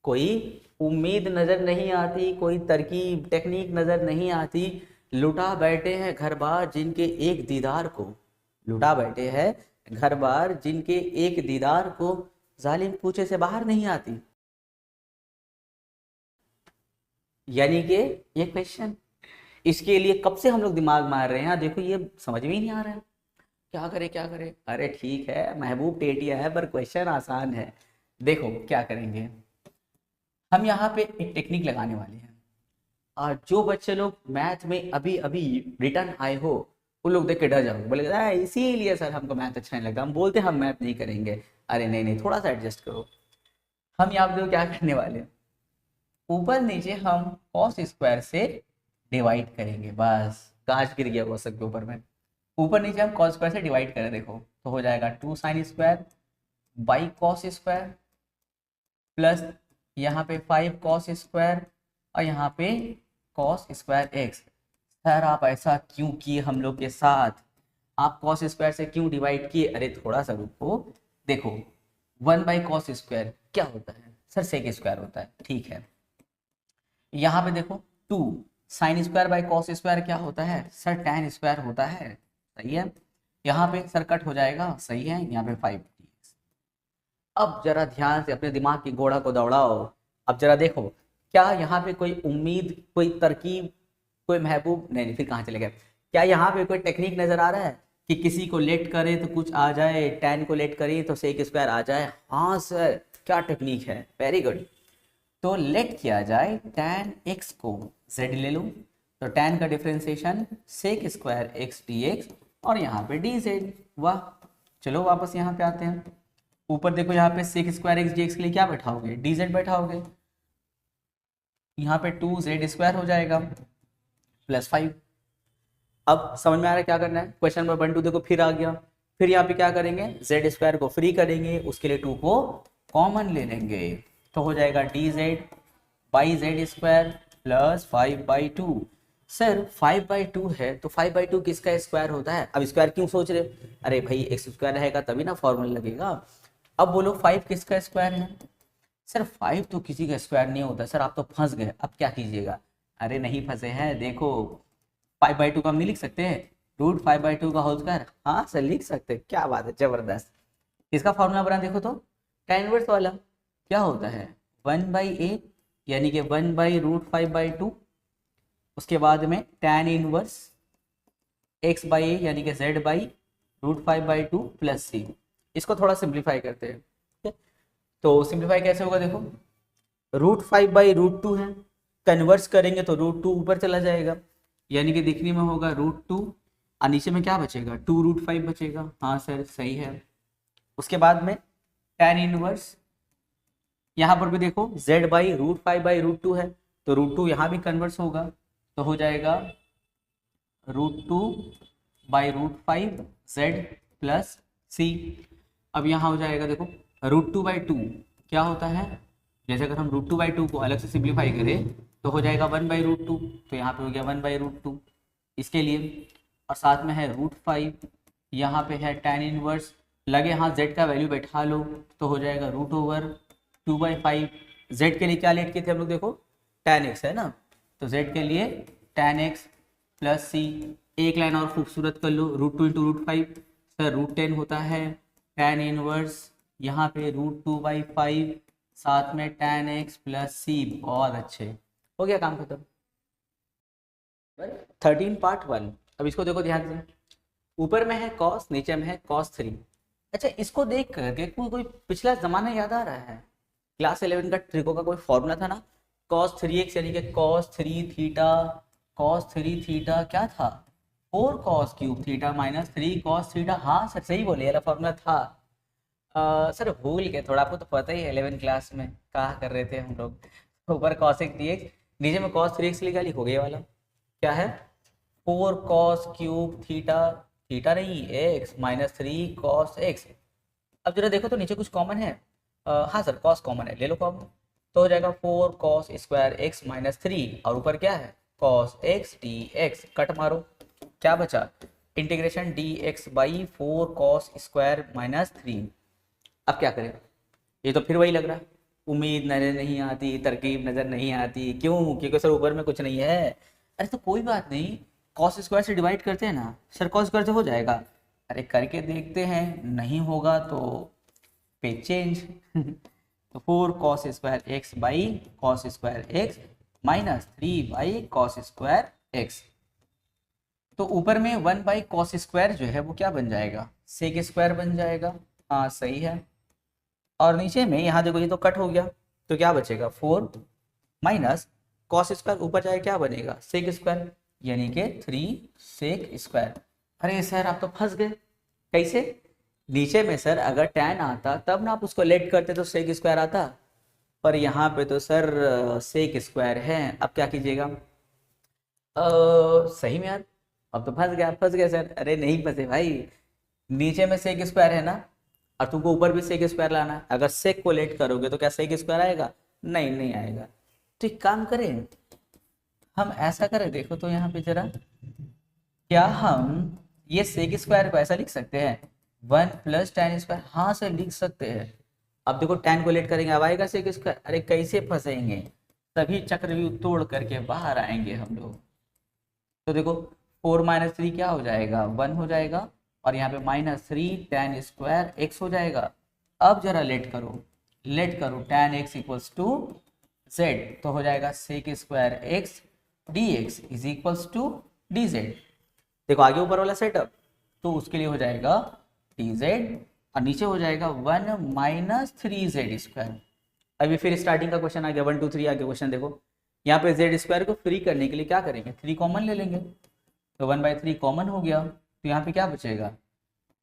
कोई उम्मीद नजर नहीं आती, कोई तरकीब टेक्निक नजर नहीं आती, लुटा बैठे हैं घर बार जिनके एक दीदार को, लुटा बैठे हैं घर बार जिनके एक दीदार को, जालिम पूछे से बाहर नहीं आती। यानी कि ये क्वेश्चन, इसके लिए कब से हम लोग दिमाग मार रहे हैं, देखो ये समझ में ही नहीं आ रहा है, क्या करें क्या करें। अरे ठीक है महबूब टेटिया है पर क्वेश्चन आसान है। देखो क्या करेंगे, हम यहाँ पे एक टेक्निक लगाने वाले हैं, और जो बच्चे लोग मैथ में अभी अभी रिटर्न आए हो उन लोग देख के डर जाओगे, बोले इसीलिए सर हमको मैथ अच्छा नहीं लगता, हम बोलते हम मैथ नहीं करेंगे। अरे नहीं नहीं, थोड़ा सा एडजस्ट करो। हम यहाँ पे क्या करने वाले हैं, ऊपर नीचे हम कॉस स्क्वायर से डिवाइड करेंगे, बस कांच गिर गया वो सबके ऊपर में, ऊपर नीचे हम कॉस स्क्वायर से डिवाइड करें, देखो तो हो जाएगा 2 sine square by cos square plus यहाँ पे 5 कॉस स्क्वायर और यहाँ पे कॉस स्क्वायर एक्स। सर आप ऐसा क्यों किए हम लोग के साथ, आप कॉस स्क्वायर से क्यों डिवाइड किए, अरे थोड़ा सा रुको, देखो 1 बाई कॉस स्क्वायर क्या होता है सर, सेक स्क्वायर होता है, ठीक है। यहाँ पे देखो 2 sine square by cos square क्या होता है सर, टैन स्क्वायर होता है, सही है। यहाँ पे सर कट हो जाएगा, सही है, यहाँ पे 5। अब जरा ध्यान से अपने दिमाग की घोड़ा को दौड़ाओ, अब जरा देखो क्या यहाँ पे कोई उम्मीद, कोई तरकीब, कोई महबूब, नहीं फिर कहाँ चले गए, क्या यहाँ पे कोई टेक्निक नजर आ रहा है कि किसी को लेट करे तो कुछ आ जाए, टैन को लेट करे तो सेक स्क्वायर आ जाए, हाँ सर क्या टेक्निक है, वेरी गुड। तो लेट किया जाए टैन एक्स को जेड ले लो, तो टैन का differentiation sec square x d x और यहाँ पे डी जेड। वाह, चलो वापस यहाँ पे आते हैं, ऊपर देखो यहाँ पे sec square x d x के लिए क्या बैठाओगे, डी जेड बैठाओगे, यहाँ पे 2 जेड स्क्वायर हो जाएगा प्लस 5। अब समझ में आ रहा है क्या करना है, क्वेश्चन नंबर 1 2 देखो फिर आ गया, फिर यहाँ पे क्या करेंगे, जेड स्क्वायर को फ्री करेंगे, उसके लिए 2 को कॉमन ले लेंगे, तो हो जाएगा D Z by Z square plus 5/2। Sir 5/2 है तो 5/2 किसका स्क्वायर होता है? अब स्क्वायर क्यों सोच रहे? अरे भाई एक्स स्क्वायर रहेगा तभी ना फॉर्मूला लगेगा। अब बोलो 5 किसका स्क्वायर है? सर 5 तो किसी का स्क्वायर नहीं होता। सर आप तो फंस गए, अब क्या कीजिएगा? अरे नहीं फंसे हैं, देखो 5/2 का हम नहीं लिख सकते हैं, √5/2 का होल स्क्वायर। हाँ सर लिख सकते हैं, क्या बात है, जबरदस्त। इसका फॉर्मूला बना देखो तो, tan इनवर्स वाला क्या होता है? 1/a यानी कि 1/√5/2। उसके बाद में tan इनवर्स x/a यानी कि z/√5/2 प्लस c। इसको थोड़ा सिंप्लीफाई करते हैं, ठीक है? तो सिंप्लीफाई कैसे होगा देखो, √5/√2 है, कन्वर्स करेंगे तो √2 ऊपर चला जाएगा, यानी कि दिखने में होगा √2 और नीचे में क्या बचेगा? 2√5 बचेगा। हाँ सर सही है। उसके बाद में tan इनवर्स, यहाँ पर भी देखो z/√5/√2 है, तो √2 यहाँ भी कन्वर्स होगा, तो हो जाएगा √2/√5 z प्लस c। अब यहाँ हो जाएगा देखो √2/2 क्या होता है? जैसे अगर हम √2/2 को अलग से सिंप्लीफाई करें तो हो जाएगा 1/√2, तो यहाँ पे हो गया 1/√2 इसके लिए। और साथ में है √5, यहाँ पे है tan इनवर्स, लगे हाँ z का वैल्यू बैठा लो तो हो जाएगा √2/5। z के लिए क्या लेट किए थे हम लोग देखो, tan x है ना, तो z के लिए tan x प्लस c। एक लाइन और खूबसूरत कर लो, √2 × √5 सर √10 होता है, tan इनवर्स यहाँ पे √2/5 साथ में tan x प्लस c। बहुत अच्छे, हो गया काम खत्म। 13 पार्ट 1। अब इसको देखो ध्यान से, ऊपर में है cos, नीचे में है cos 3। अच्छा इसको देख करके कोई पिछला जमाना याद आ रहा है? क्लास 11 का ट्रिको का कोई फॉर्मूला था ना, cos 3x यानी कि cos 3 थीटा क्या था? 4 cos cube theta minus 3 cos theta. हाँ सर सही बोले, ये फॉर्मूला था। सर भूल गए थोड़ा, आपको तो पता ही है 11 क्लास में कहा कर रहे थे हम लोग। ऊपर cos 3x नीचे में cos 3x लिखा, लिखोगे ये वाला क्या है? 4 cos क्यूब थीटा, थीटा नहीं x माइनस 3 cos x। अब जरा देखो तो नीचे कुछ कॉमन है? हाँ सर cos कॉमन है, ले लो कॉमन, तो हो जाएगा 4 cos स्क्वायर x माइनस 3 और ऊपर क्या है? cos x dx। कट मारो, क्या बचा? Integration dx/4 cos square minus 3। अब क्या करें? ये तो फिर वही लग रहा है, उम्मीद नजर नहीं आती, तरकीब नजर नहीं आती। क्यों? क्योंकि सर ऊपर में कुछ नहीं है। अरे तो कोई बात नहीं, कॉस स्क्वायर से डिवाइड करते हैं ना सर, कॉस स्क्वायर से हो जाएगा। अरे करके देखते हैं, नहीं होगा तो पे चेंज। तो 4 cos square x by cos square x minus 3 by cos square x. तो ऊपर में 1 बाई कॉस स्क्वायर जो है वो क्या बन जाएगा? सेक स्क्वायर बन जाएगा। हाँ सही है। और नीचे में यहाँ देखो ये तो कट हो गया, तो क्या बचेगा? 4 माइनस कॉस स्क्वायर, ऊपर जाए क्या बनेगा? सेक स्क्वायर, यानी कि 3 सेक स्क्वायर। अरे सर आप तो फंस गए, कैसे? नीचे में सर अगर tan आता तब ना आप उसको लेट करते तो सेक स्क्वायर आता, पर यहाँ पे तो सर सेक स्क्वायर है। अब क्या कीजिएगा? सही में यार, अब तो फंस गया सर। अरे नहीं फंसे भाई, नीचे में सेक स्क्वायर है ना, और तुमको ऊपर भी सेक स्क्वायर लाना है। अगर सेक को लेट करोगे तो क्या सेक स्क्वायर आएगा? नहीं नहीं आएगा। तो एक काम करें, हम ऐसा करें, देखो तो यहाँ पे जरा, क्या हम ये सेक स्क्वायर को ऐसा लिख सकते हैं 1 प्लस tan स्क्वायर? हाँ सर लिख सकते हैं। अब देखो tan को लेट करेंगे, अब आएगा सेक स्क्वायर। अरे कैसे फंसेंगे, सभी चक्रव्यूह तोड़ करके बाहर आएंगे हम लोग। तो देखो 4 माइनस 3 क्या हो जाएगा? 1 हो जाएगा, और यहाँ पे माइनस 3 tan स्क्वायर x हो जाएगा। अब जरा लेट करो tan x equals to z, तो हो जाएगा sec square x dx is equals to dz। देखो आगे ऊपर वाला सेटअप, तो उसके लिए हो जाएगा dz, और नीचे हो जाएगा 1 माइनस 3z स्क्वायर। अभी फिर स्टार्टिंग का क्वेश्चन आ गया, 1 2 3 आगे क्वेश्चन देखो। यहाँ पे z स्क्वायर को फ्री करने के लिए क्या करेंगे? 3 कॉमन ले लेंगे, तो 1/3 कॉमन हो गया, तो यहाँ पे क्या बचेगा?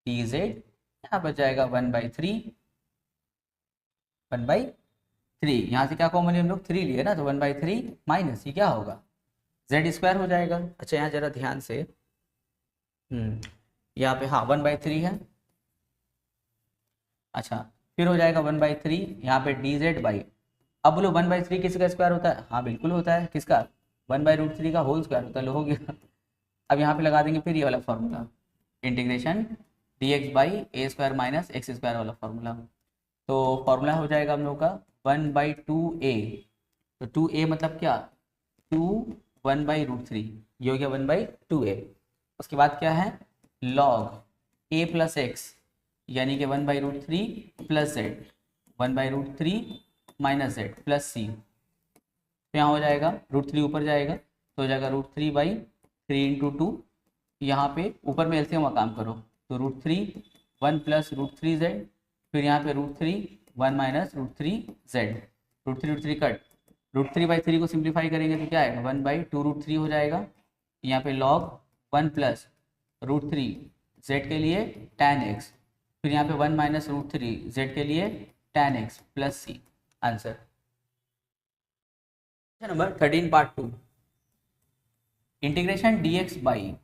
dz, यहाँ बच जाएगा 1/3, 1/3। यहाँ से क्या कॉमन है हम लोग? 3 लिए ना, तो 1/3 माइनस ये क्या होगा? z स्क्वायर हो जाएगा। अच्छा यहाँ जरा ध्यान से, यहाँ पे हाँ 1/3 है। अच्छा फिर हो जाएगा 1/3, यहाँ पे dz बाई अब बोलो 1/3 किसका स्क्वायर होता है? हाँ बिल्कुल होता है, किसका? 1/√3 का होल स्क्वायर होता है, लो हो गया। अब यहाँ पे लगा देंगे फिर ये वाला formula, integration dx by a square minus x square वाला फॉर्मूला। तो फॉर्मूला हो जाएगा हम लोग का 1/2a। तो 2a मतलब क्या? 2 1/√3, ये हो गया 1/2a। उसके बाद क्या है? log a प्लस एक्स, यानी कि 1/√3 plus z, 1/√3 minus z plus c. तो यहाँ हो जाएगा √3 ऊपर जाएगा तो हो जाएगा √3/3 इंटू 2। यहाँ पे ऊपर में एलसीएम का काम करो तो √3 1 प्लस √3z, फिर यहाँ पे √3 1 माइनस √3z, √3 कट, √3/3 को सिंप्लीफाई करेंगे तो क्या आएगा? 1/2√3 हो जाएगा। यहाँ पे log 1 प्लस √3 z के लिए tan x, फिर यहाँ पे 1 माइनस √3 z के लिए tan x plus c. Answer number 13 part 2, integration dx by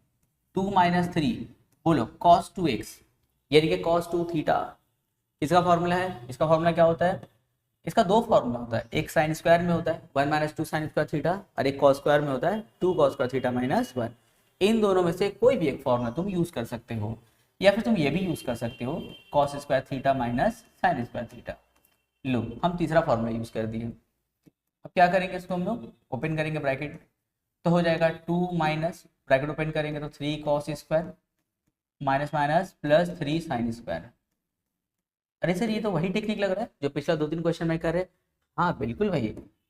2 minus 3, बोलो cos 2x, यानी कि cos 2 थीटा, इसका फॉर्मूला है। इसका फॉर्मूला क्या होता है? इसका दो फॉर्मूला होता है, एक साइन स्क्वायर में होता है 1 माइनस 2 साइन स्क्वायर थीटा, और एक कॉस स्क्वायर में होता है 2 कॉस स्क्वायर थीटा माइनस 1। इन दोनों में से कोई भी एक फॉर्मूला तुम यूज कर सकते हो, या फिर तुम ये भी यूज कर सकते हो cos square theta minus sine square theta. लो हम तीसरा फॉर्मूला यूज कर दिए। अब क्या करेंगे? इसको हम लोग ओपन करेंगे ब्रैकेट, तो हो जाएगा 2 माइनस, ब्रैकेट ओपन करेंगे तो 3 cos square minus minus plus 3 sine square. अरे सर ये तो वही टेक्निक लग रहा है जो पिछला 2-3 क्वेश्चन में कर रहे। हाँ बिल्कुल वही।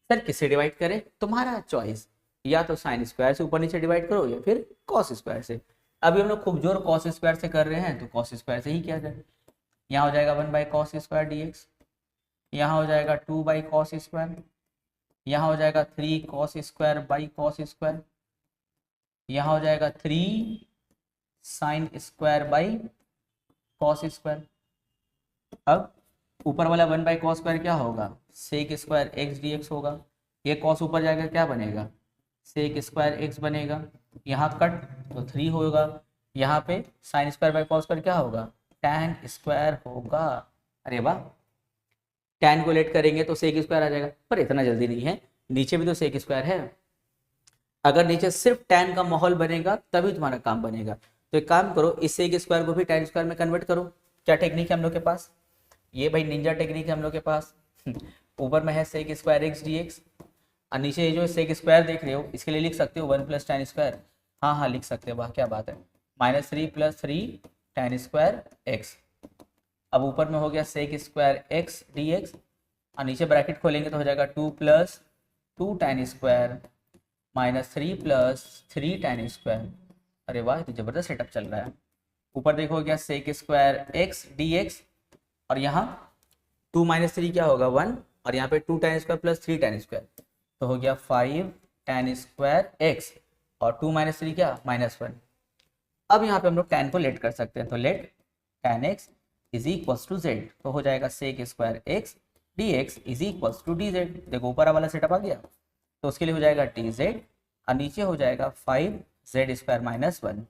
सर किससे डिवाइड करें? तुम्हारा चॉइस, या तो साइन स्क्वायर से ऊपर नीचे डिवाइड करो या फिर कॉस स्क्वायर से। अभी हम लोग खूब जोर कॉस स्क्वायर से कर रहे हैं तो कॉस स्क्वायर से ही किया जाए। यहाँ हो जाएगा 1/cos स्क्वायर dx, यहाँ हो जाएगा 2/cos स्क्वायर, यहाँ हो जाएगा 3 cos square by cos square, यहाँ हो जाएगा 3 sine square by cos square. अब ऊपर वाला 1/cos स्क्वायर क्या होगा? सेक स्क्वायर एक्स dx होगा। ये cos ऊपर जाएगा क्या बनेगा? सेक स्क्वायर एक्स बनेगा। यहाँ कट तो 3 होगा। यहाँ पे sine square by cos square क्या होगा? tan स्क्वायर होगा। अरे वाह, tan को लेट करेंगे तो सेक स्क्वायर आ जाएगा, पर इतना जल्दी नहीं है, नीचे भी तो सेक स्क्वायर है। अगर नीचे सिर्फ tan का माहौल बनेगा तभी तुम्हारा काम बनेगा। तो एक काम करो, इस सेक स्क्वायर को भी tan स्क्वायर में कन्वर्ट करो। क्या टेक्निक है हम लोग के पास? ये भाई निंजा टेक्निक है हम लोग के पास। ऊपर में है सेक स्क्वायर एक्स dx, और नीचे ये जो सेक स्क्वायर देख रहे हो इसके लिए लिख सकते हो 1 प्लस tan स्क्वायर। हाँ हाँ लिख सकते हो, वाह क्या बात है। -3 + 3 tan स्क्वायर एक्स। अब ऊपर में हो गया सेक स्क्वायर एक्स dx, और नीचे ब्रैकेट खोलेंगे तो हो जाएगा 2 + 2 tan स्क्वायर -3 + 3 tan स्क्वायर। अरे वाह, तो जबरदस्त सेटअप चल रहा है। ऊपर देखो गया सेक स्क्वायर एक्स dx, और यहाँ 2 - 3 क्या होगा 1, और यहाँ पे 2 tan square plus 3 tan square, तो हो गया 5 tan स्क्वायर एक्स, और 2 - 3 क्या -1। अब यहाँ पे हम लोग tan को लेट कर सकते हैं, तो let tan x is equals to z, तो हो जाएगा sec square x dx is equals to dz। देखो ऊपर वाला सेटअप आ गया, तो उसके लिए हो जाएगा dz, और नीचे हो जाएगा 5z स्क्वायर -1।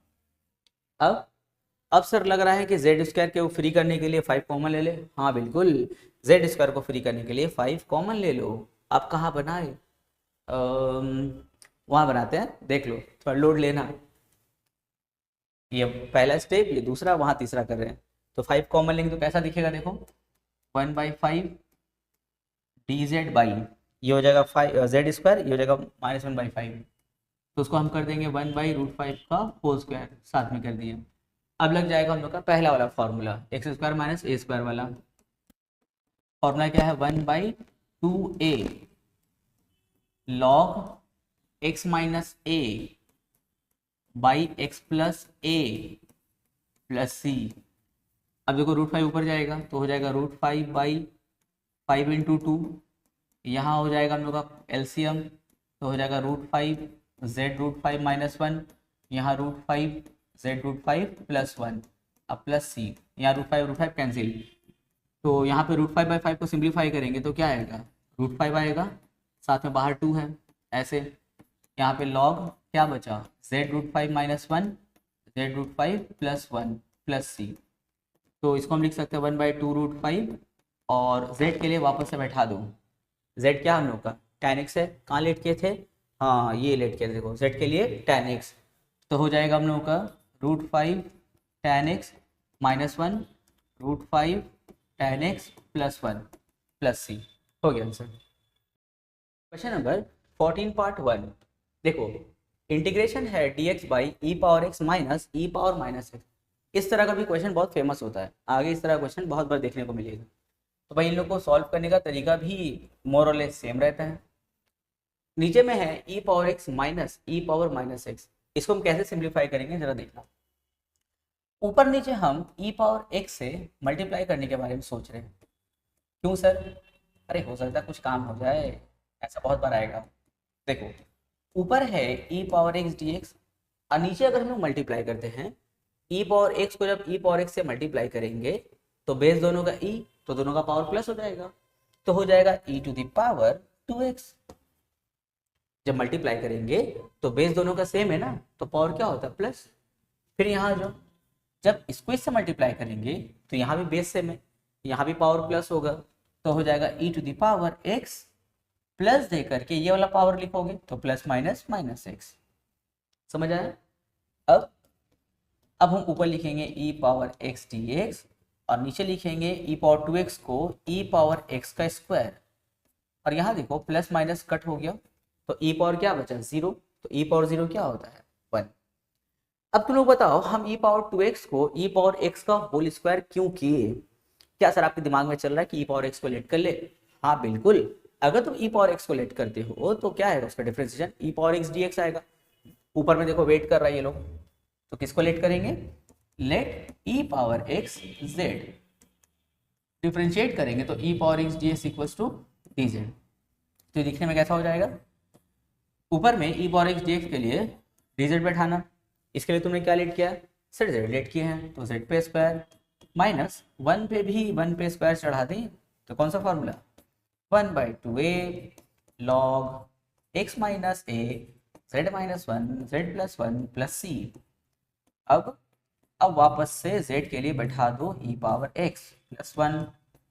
अब सर लग रहा है कि जेड स्क्वायर को फ्री करने के लिए 5 कॉमन ले ले। हाँ बिल्कुल, जेड स्क्वायर को फ्री करने के लिए 5 कॉमन ले लो। आप कहाँ बनाए? वहाँ बनाते हैं, देख लो, थोड़ा लोड लेना। ये पहला स्टेप, ये दूसरा, वहाँ तीसरा कर रहे हैं। तो 5 कॉमन लेंगे तो कैसा दिखेगा? देखो 1/5 dz बाई, ये हो जाएगा 5 जेड स्क्वायर, ये हो जाएगा -1/5, तो उसको हम कर देंगे 1/√5 का होल स्क्वायर, साथ में कर दिए। अब लग जाएगा हम लोग का पहला वाला formula, x square minus a square वाला। फॉर्मूला क्या है? 1/2a log x minus a by x plus a plus c. अब देखो √5 ऊपर जाएगा तो हो जाएगा √5/5 × 2, यहाँ हो जाएगा हम लोग का एलसीएम, तो हो जाएगा √5 z√5 -1, यहाँ √5 z√5 + 1, अब प्लस सी, यहाँ √5 कैंसिल, तो यहाँ पे √5/5 को सिंप्लीफाई करेंगे तो क्या आएगा? √5 आएगा, साथ में बाहर 2 है, ऐसे। यहाँ पे लॉग क्या बचा? z√5 -1 z√5 + 1 प्लस सी, तो इसको हम लिख सकते हैं 1/2√5, और z के लिए वापस से बैठा दो z क्या हम लोग का tan x है, कहाँ लेट किए थे, हाँ ये लेट किए थे, देखो z के लिए tan x, तो हो जाएगा हम लोग का √5 tan x -1 √5 tan x +1 + c, हो गया आंसर। क्वेश्चन नंबर 14 पार्ट 1, देखो इंटीग्रेशन है dx by e⁻x minus e⁻−x। इस तरह का भी क्वेश्चन बहुत फेमस होता है, आगे इस तरह क्वेश्चन बहुत बार देखने को मिलेगा। तो भाई इन लोग को सॉल्व करने का तरीका भी मोर और लेस सेम रहता है। नीचे में है e⁻x माइनस e⁻−x, इसको हम कैसे सिंप्लीफाई करेंगे जरा देखना। ऊपर नीचे हम e⁻x से मल्टीप्लाई करने के बारे में सोच रहे हैं, क्यों सर, अरे हो सकता है कुछ काम हो जाए, ऐसा बहुत बार आएगा। देखो ऊपर है e⁻x dx और नीचे अगर हम लोग मल्टीप्लाई करते हैं e⁻x को, जब e⁻x से मल्टीप्लाई करेंगे तो बेस दोनों का e, तो दोनों का पावर प्लस हो जाएगा, तो हो जाएगा e⁻²x। जब मल्टीप्लाई करेंगे तो बेस दोनों का सेम है ना, तो पावर क्या होता है प्लस। फिर यहाँ जो जब इसको इससे मल्टीप्लाई करेंगे तो यहाँ भी बेस सेम है, यहाँ भी पावर प्लस होगा, तो हो जाएगा e⁻x प्लस दे करके ये वाला पावर लिखोगे तो प्लस माइनस माइनस x। समझ आया। अब हम ऊपर लिखेंगे e⁻x dx और नीचे लिखेंगे e⁻2x को e⁻x², और यहाँ देखो प्लस माइनस कट हो गया तो e पावर क्या बचा 0, तो e⁻0 क्या होता है 1। अब तुम लोग बताओ हम e⁻2x को e⁻x² क्यों किए। क्या सर आपके दिमाग में चल रहा है कि e⁻x को लेट कर ले, हाँ बिल्कुल, अगर तुम e⁻x को लेट करते हो तो क्या आएगा उसका डिफरेंशिएशन e⁻x dx आएगा। ऊपर में देखो वेट कर रहा है ये लोग, तो किसको लेट करेंगे, लेट e⁻x z, डिफरेंशिएट करेंगे तो e⁻x dx = dz। तो दिखने में कैसा हो जाएगा, ऊपर में e⁻x dx के लिए dz बैठाना, इसके लिए तुमने क्या लेट किया, सर z लेट किए हैं तो z पे स्क्वायर माइनस 1 पे भी 1 पे स्क्वायर चढ़ा दें, तो कौन सा formula 1/2a log x - a z - 1 z + 1 + c। अब वापस से z के लिए बैठा दो e⁻x +1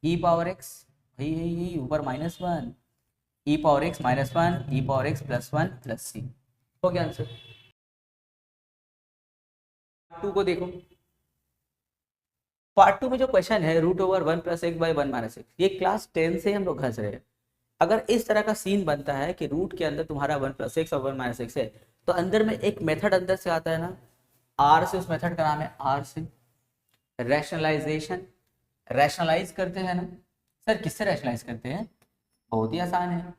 e⁻x, यही ऊपर -1 e⁻x - 1 e⁻x +1 + c, हो गया आंसर। 2 को देखो, पार्ट 2 में जो क्वेश्चन है √1 + x/1 - x, ये क्लास 10 से हम लोग घस रहे हैं। अगर इस तरह का सीन बनता है कि रूट के अंदर तुम्हारा 1 + x और 1 - x है, तो अंदर में एक मेथड अंदर से आता है ना, आर से, उस मेथड का नाम है आर से रैशनलाइजेशन, रैशनलाइज करते हैं ना। सर किससे रैशनलाइज करते हैं, बहुत ही आसान है,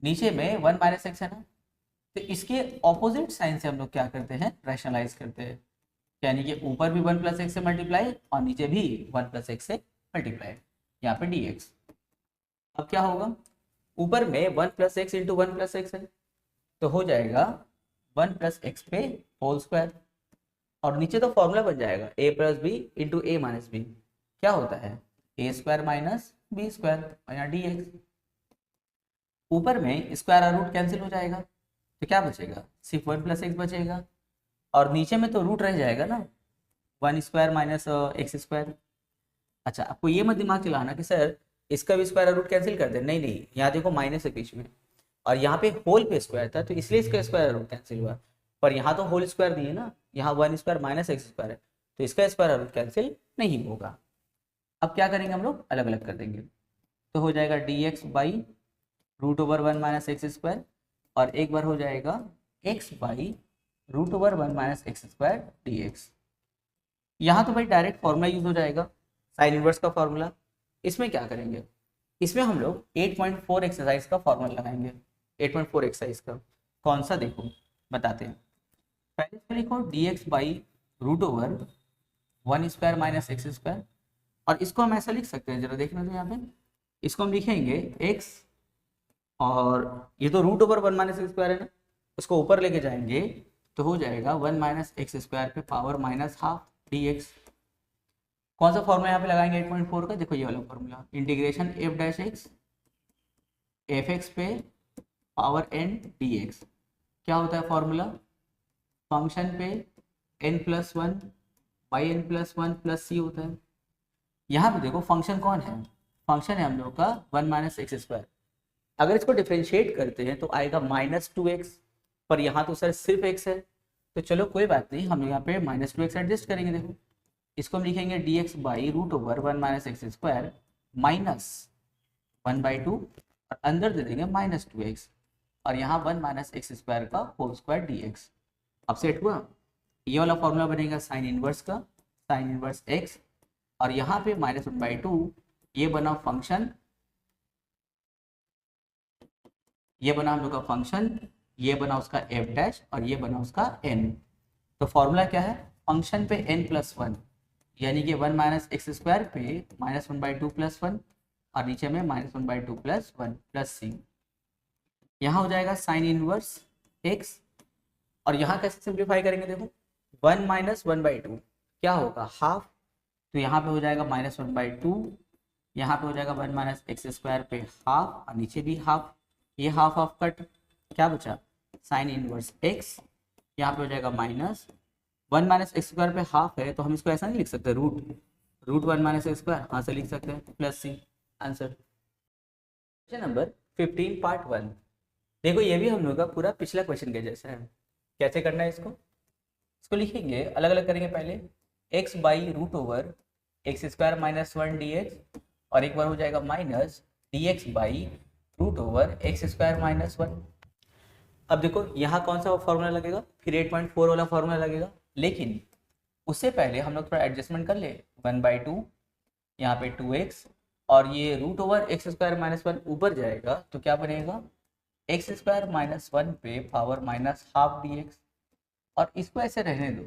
नीचे में 1 - x है ना, तो इसके ऑपोजिट साइन से हम लोग क्या करते हैं, रैशनलाइज करते हैं, यानी कि ऊपर भी 1 + x से मल्टीप्लाई और नीचे भी 1 + x से मल्टीप्लाई, यहाँ पे dx। अब क्या होगा, ऊपर में 1 + x × 1 + x है, तो हो जाएगा 1 + x पे होल स्क्वायर, और नीचे तो फॉर्मूला बन जाएगा a + b × a - b, क्या होता है a² - b² और यहाँ dx। ऊपर में स्क्वायर और रूट कैंसिल हो जाएगा, तो क्या बचेगा, सिर्फ 1 + x बचेगा, और नीचे में तो रूट रह जाएगा ना, 1² - x²। अच्छा आपको ये मत दिमाग चलाना कि सर इसका भी स्क्वायर रूट कैंसिल कर दे, नहीं नहीं, यहाँ देखो माइनस है बीच में, और यहाँ पे होल पे स्क्वायर था तो इसलिए इसका स्क्वायर रूट कैंसिल हुआ, पर यहाँ तो होल स्क्वायर दिए ना, यहाँ 1² - x² है, तो इसका स्क्वायर रूट कैंसिल नहीं होगा। अब क्या करेंगे हम लोग, अलग अलग कर देंगे, तो हो जाएगा dx/√1 - x², और एक बार हो जाएगा x/√1 - x² dx। यहाँ तो भाई डायरेक्ट फॉर्मूला यूज हो जाएगा, साइन इनवर्स का फॉर्मूला। इसमें क्या करेंगे, इसमें हम लोग 8.4 एक्सरसाइज का फॉर्मूला लगाएंगे, 8.4 एक्सरसाइज का, कौन सा देखो बताते हैं। पहले इसमें लिखो dx/√1² - x², और इसको हम ऐसा लिख सकते हैं, जरा देखना तो यहाँ पे, इसको हम लिखेंगे x, और ये तो √1 - x² है ना, उसको ऊपर लेके जाएंगे तो हो जाएगा 1 - x² पे पावर -½ dx। कौन सा फॉर्मूला यहाँ पे लगाएंगे 8.4 का, देखो ये वाला फॉर्मूला, इंटीग्रेशन f' fx पे पावर n dx, क्या होता है फॉर्मूला, फंक्शन पे n+1 n+1 + c होता है। यहाँ पे देखो फंक्शन कौन है, फंक्शन है हम लोग का 1 - x², अगर इसको डिफ्रेंशिएट करते हैं तो आएगा -2x, पर यहाँ तो सर सिर्फ x है, तो चलो कोई बात नहीं, हम यहाँ पे -2x एडजस्ट करेंगे। देखो इसको हम लिखेंगे dx by root over 1 minus x square minus 1/2 और अंदर दे देंगे -2x और यहाँ 1 माइनस एक्स स्क्वायर का होल स्क्वायर dx। अब सेट हुआ, ये वाला फॉर्मूला बनेगा साइन इनवर्स का, साइन इनवर्स x, और यहाँ पे -1/2 ये बना फंक्शन, ये बना हम लोग का फंक्शन, ये बना उसका f डैश और ये बना उसका n। तो फॉर्मूला क्या है, फंक्शन पे n+1 यानी कि 1 माइनस एक्स स्क्वायर पे -1/2 + 1 और नीचे में -1/2 + 1 प्लस c। यहाँ हो जाएगा साइन इनवर्स x और यहाँ कैसे सिंप्लीफाई करेंगे, देखो 1 माइनस 1/2 क्या होगा, हाफ, तो यहाँ पे हो जाएगा -1/2, यहाँ पे हो जाएगा 1 माइनस एक्स स्क्वायर पे हाफ और नीचे भी हाफ, ये हाफ हाफ कट, क्या बचा साइन इनवर्स x, यहाँ पे हो जाएगा -1 माइनस एक्स स्क्वायर पे हाफ है तो हम इसको ऐसा नहीं लिख सकते, रूट 1 माइनस एक्स स्क्वायर, हाँ से लिख सकते हैं, plus c। Answer question number 15 part 1। देखो ये भी हम लोग का पूरा पिछला क्वेश्चन के जैसा है। कैसे करना है इसको लिखेंगे, अलग अलग करेंगे। पहले x by root over x square minus 1 dx और एक बार हो जाएगा minus dx by root over x square minus 1। अब देखो यहाँ कौन सा फॉर्मूला लगेगा, फिर 8.4 वाला फॉर्मूला लगेगा, लेकिन उससे पहले हम लोग थोड़ा एडजस्टमेंट कर ले। 1/2 यहाँ पे 2x और ये root over x square minus 1 ऊपर जाएगा तो क्या बनेगा, एक्स स्क्वायर माइनस 1 पे पावर -12 dx, और इसको ऐसे रहने दो,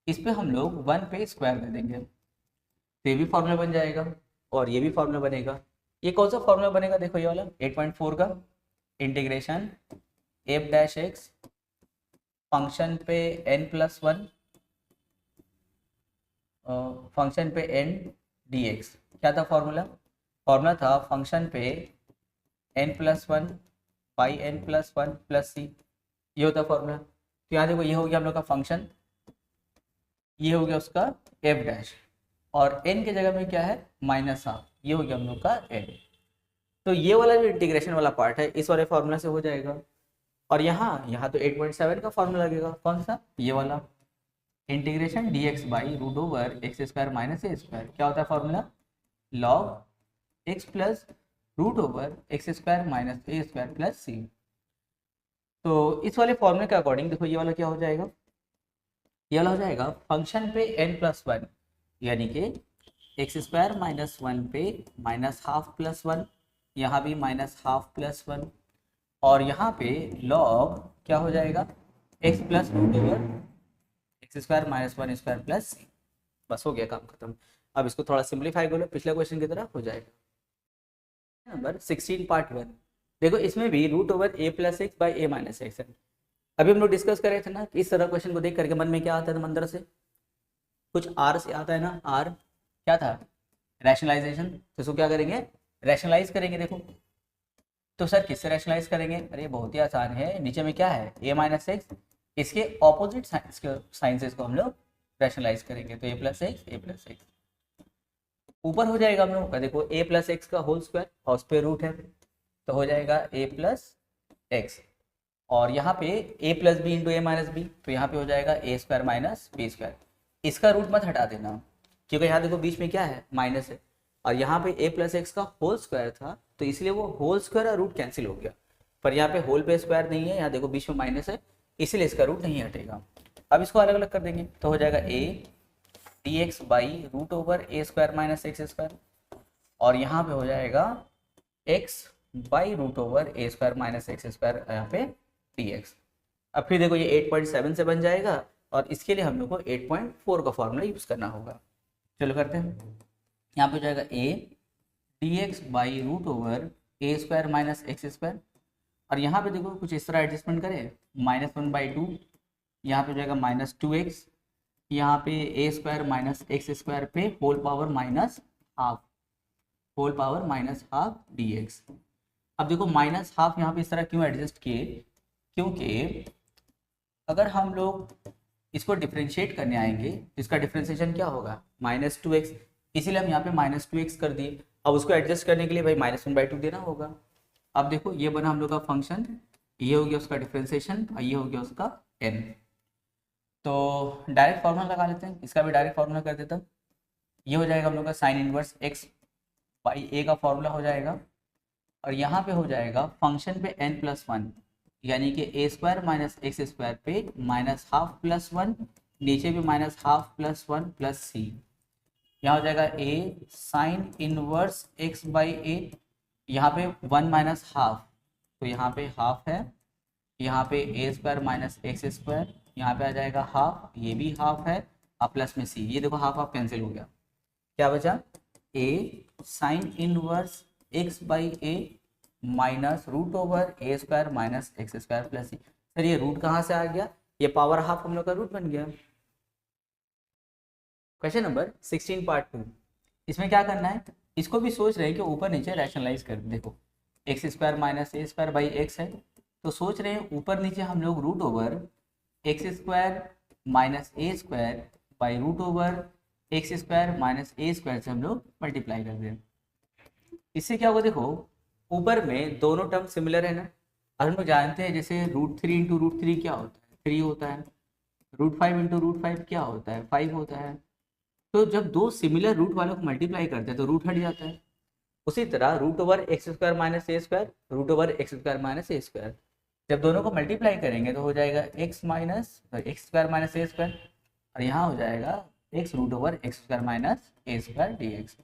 इस पे हम लोग 1 पे स्क्वायर दे देंगे तो ये भी फॉर्मूला बन जाएगा और ये भी फॉर्मूला बनेगा। ये कौन सा फॉर्मूला बनेगा, देखो ये वाला 8.4 का, integration f dash x function पे n+1 फंक्शन पे n dx। क्या था फॉर्मूला था फंक्शन पे n+1 by n+1 plus c, ये होता फॉर्मूला। तो यहाँ देखो ये हो गया हम लोग का फंक्शन, ये हो गया उसका f डैश और n के जगह में क्या है -12, ये हो गया हम लोग का n। तो ये वाला जो इंटीग्रेशन वाला पार्ट है इस वाले फॉर्मूला से हो जाएगा। और यहाँ तो 8.7 का फॉर्मूला लगेगा, कौन सा, ये वाला, integration dx by root over x square minus a square. क्या होता है formula, log x plus root over x square minus a square plus c. तो इस वाले फॉर्मूले के अकॉर्डिंग देखो ये वाला क्या हो जाएगा, ये वाला हो जाएगा फंक्शन पे n+1 यानी कि एक्स स्क्वायर माइनस 1 पे -12 + 1, यहाँ भी -12 + 1 और यहाँ पे log क्या हो जाएगा, x plus root over x square minus 1 square plus c। बस हो गया काम खत्म। अब इसको थोड़ा सिंप्लीफाई करो, पिछले क्वेश्चन की तरह हो जाएगा। Number 16 part 1। देखो इसमें भी root over a plus x by a minus x है। अभी हम लोग डिस्कस कर रहे थे ना कि इस तरह क्वेश्चन को देख करके मन में क्या आता है, अंदर से कुछ r से आता है ना, r क्या था, रैशनलाइजेशन। तो इसको क्या करेंगे, रैशनलाइज करेंगे। देखो तो सर किससे रैशनलाइज करेंगे, अरे बहुत ही आसान है, नीचे में क्या है a माइनस एक्स, इसके ऑपोजिट साइंसेस को हम लोग रैशनलाइज करेंगे तो a प्लस एक्स ऊपर हो जाएगा हम लोग का, देखो a प्लस एक्स का होल स्क्वायर और उस पे रूट है तो हो जाएगा a प्लस एक्स, और यहाँ पे a plus b into a minus b तो यहाँ पे हो जाएगा a square minus b square. इसका रूट मत हटा देना क्योंकि यहाँ देखो बीच में क्या है, माइनस है, और यहाँ पे a प्लस एक्स का होल स्क्वायर था तो इसलिए वो होल स्क्वायर और रूट कैंसिल हो गया, पर यहाँ पे होल पे स्क्वायर नहीं है, यहाँ देखो बीच में माइनस है इसीलिए इसका रूट नहीं हटेगा। अब इसको अलग अलग कर देंगे तो हो जाएगा a dx by root over a square minus x square, और यहाँ पे हो जाएगा x by root over a square minus x square यहाँ पे dx। अब फिर देखो ये 8.7 से बन जाएगा और इसके लिए हम लोग को 8.4 का फॉर्मूला यूज करना होगा। चलो करते हैं, यहाँ पे हो जाएगा a dx by root over a square minus x square, और यहाँ पे देखो कुछ इस तरह एडजस्टमेंट करें, -1/2 यहाँ पे हो जाएगा -2x, यहाँ पे a square minus x square पे होल पावर -12 dx। अब देखो -12 यहाँ पे इस तरह क्यों एडजस्ट किए, क्योंकि अगर हम लोग इसको डिफ्रेंशिएट करने आएंगे तो इसका डिफ्रेंशिएशन क्या होगा, -2x, इसीलिए हम यहाँ पे -2x कर दिए। अब उसको एडजस्ट करने के लिए भाई -1/2 देना होगा। अब देखो ये बना हम लोग का फंक्शन, ये हो गया उसका डिफरेंशिएशन और ये हो गया उसका n। तो डायरेक्ट फार्मूला लगा लेते हैं, इसका भी डायरेक्ट फार्मूला कर देता हूँ। ये हो जाएगा हम लोग का साइन इनवर्स x बाई ए का फॉर्मूला हो जाएगा, और यहाँ पे हो जाएगा फंक्शन पे n+1 यानी कि ए स्क्वायर माइनस एक्स स्क्वायर पे -12+1, नीचे भी -12+1 प्लस सी। यहाँ हो जाएगा a sine inverse x by a, यहाँ पे 1 माइनस हाफ, तो यहाँ पे हाफ है, यहाँ पे a square minus x square, यहाँ पे आ जाएगा हाफ, ये भी हाफ है, अब प्लस में सी, ये देखो हाफ हाफ कैंसिल हो गया, क्या बचा a sine inverse x by a minus root over a square minus x square plus c. Sir ये रूट कहाँ से आ गया, ये पावर हाफ हम लोग का रूट बन गया। क्वेश्चन नंबर 16 पार्ट 2, इसमें क्या करना है, इसको भी सोच रहे हैं कि ऊपर नीचे रैशनलाइज कर, देखो x square minus a square by x है, तो सोच रहे हैं ऊपर नीचे हम लोग root over x square minus a square by root over x square minus a square से हम लोग मल्टीप्लाई कर दें। इससे क्या होगा, देखो ऊपर में दोनों टर्म सिमिलर है ना, और हम लोग जानते हैं जैसे √3 इंटू √3 क्या होता है, 3 होता है, √5 इंटू √5 क्या होता है, 5 होता है। तो जब दो सिमिलर रूट वालों को मल्टीप्लाई करते हैं तो रूट हट जाता है। उसी तरह root over x square minus a square, root over x square minus a square, जब दोनों को मल्टीप्लाई करेंगे तो हो जाएगा x square minus a square, और यहाँ हो जाएगा x root over x square minus a square d x.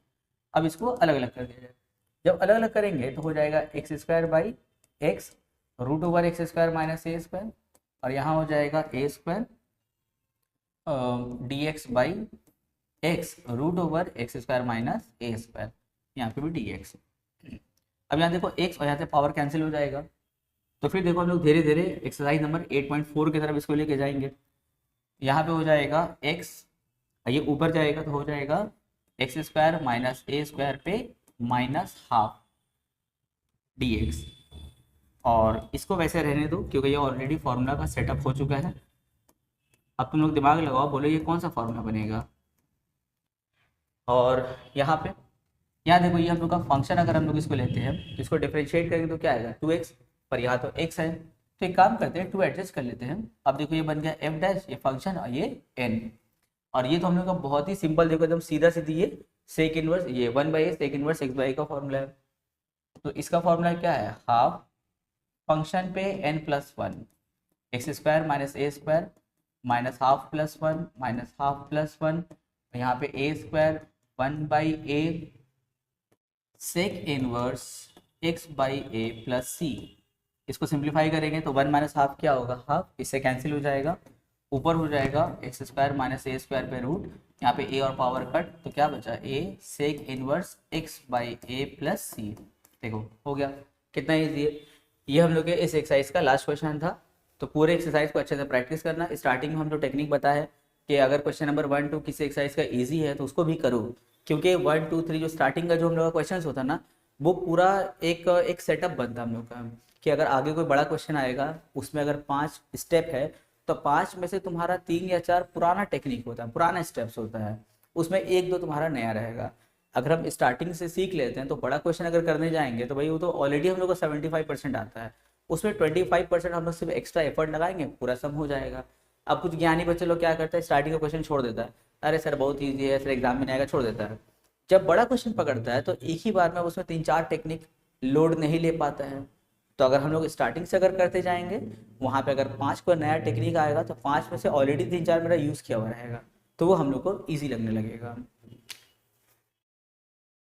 अब इसको अलग अलग कर दिया जाए, जब अलग अलग करेंगे तो हो जाएगा x square by x root over x square minus a square, और यहाँ हो जाएगा a square d x by x root over x square minus a square, यहाँ पे भी डी एक्स। अब यहाँ देखो एक्स और यहाँ से पावर कैंसिल हो जाएगा, तो फिर देखो हम लोग धीरे धीरे एक्सरसाइज नंबर 8.4 की तरफ इसको लेके जाएंगे। यहाँ पे हो जाएगा एक्स, ये ऊपर जाएगा तो हो जाएगा x square minus a square पे माइनस हाफ डी एक्स, और इसको वैसे रहने दो क्योंकि ये ऑलरेडी फार्मूला का सेटअप हो चुका है। अब तुम लोग दिमाग लगाओ, बोलो ये कौन सा फार्मूला बनेगा। और यहाँ पे यहाँ देखो ये हम लोग का फंक्शन, अगर हम लोग इसको लेते हैं तो इसको डिफरेंशिएट करेंगे तो क्या आएगा 2x, पर यहाँ तो x है, तो एक काम करते हैं 2 एडजस्ट कर लेते हैं। अब देखो ये बन गया f डैश, ये फंक्शन और ये n, और ये तो हम लोग का बहुत ही सिंपल, देखो एकदम सीधा सीधी, ये सेक इनवर्स, ये 1/a sec inverse x by का फॉर्मूला है। तो इसका फॉर्मूला क्या है, हाफ फंक्शन पे n+1 x square minus a square minus half plus 1 minus half plus 1, यहाँ पे a square 1/a sec inverse x by a plus c. इसको सिंप्लीफाई करेंगे तो 1 माइनस हाफ क्या होगा, हाफ, इससे कैंसिल हो जाएगा, ऊपर हो जाएगा x square minus a square पे रूट, यहाँ पे ए और पावर कट, तो क्या बचा a sec inverse x by a plus c. देखो हो गया, कितना ईजी है। ये हम लोग के इस एक्सरसाइज का लास्ट क्वेश्चन था, तो पूरे एक्सरसाइज को अच्छे से प्रैक्टिस करना। स्टार्टिंग में हम जो टेक्निक बताया है कि अगर क्वेश्चन नंबर 1 2 किसी एक्सरसाइज का ईजी है तो उसको भी करो, क्योंकि 1 2 3 जो स्टार्टिंग का जो हम लोग का क्वेश्चन होता है ना, वो पूरा एक सेटअप बनता है हम लोग का, कि अगर आगे कोई बड़ा क्वेश्चन आएगा उसमें अगर 5 स्टेप है तो 5 में से तुम्हारा 3 या 4 पुराना टेक्निक होता है, पुराना स्टेप्स होता है, उसमें 1 2 तुम्हारा नया रहेगा। अगर हम स्टार्टिंग से सीख लेते हैं तो बड़ा क्वेश्चन अगर करने जाएंगे तो भाई वो तो ऑलरेडी हम लोग को 75% आता है, उसमें 25% हम लोग सिर्फ एक्स्ट्रा एफर्ट लगाएंगे, पूरा सम हो जाएगा। अब कुछ ज्ञानी बच्चे लोग क्या करता है, स्टार्टिंग का क्वेश्चन छोड़ देता है, अरे सर बहुत ईजी है, सर एग्जाम में नहीं आएगा, छोड़ देता है। जब बड़ा क्वेश्चन पकड़ता है तो एक ही बार में उसमें 3-4 टेक्निक लोड नहीं ले पाता है। तो अगर हम लोग स्टार्टिंग से अगर करते जाएंगे, वहाँ पे अगर 5 को नया टेक्निक आएगा तो 5 में से ऑलरेडी 3-4 मेरा यूज़ किया हुआ रहेगा, तो वो हम लोग को ईजी लगने लगेगा।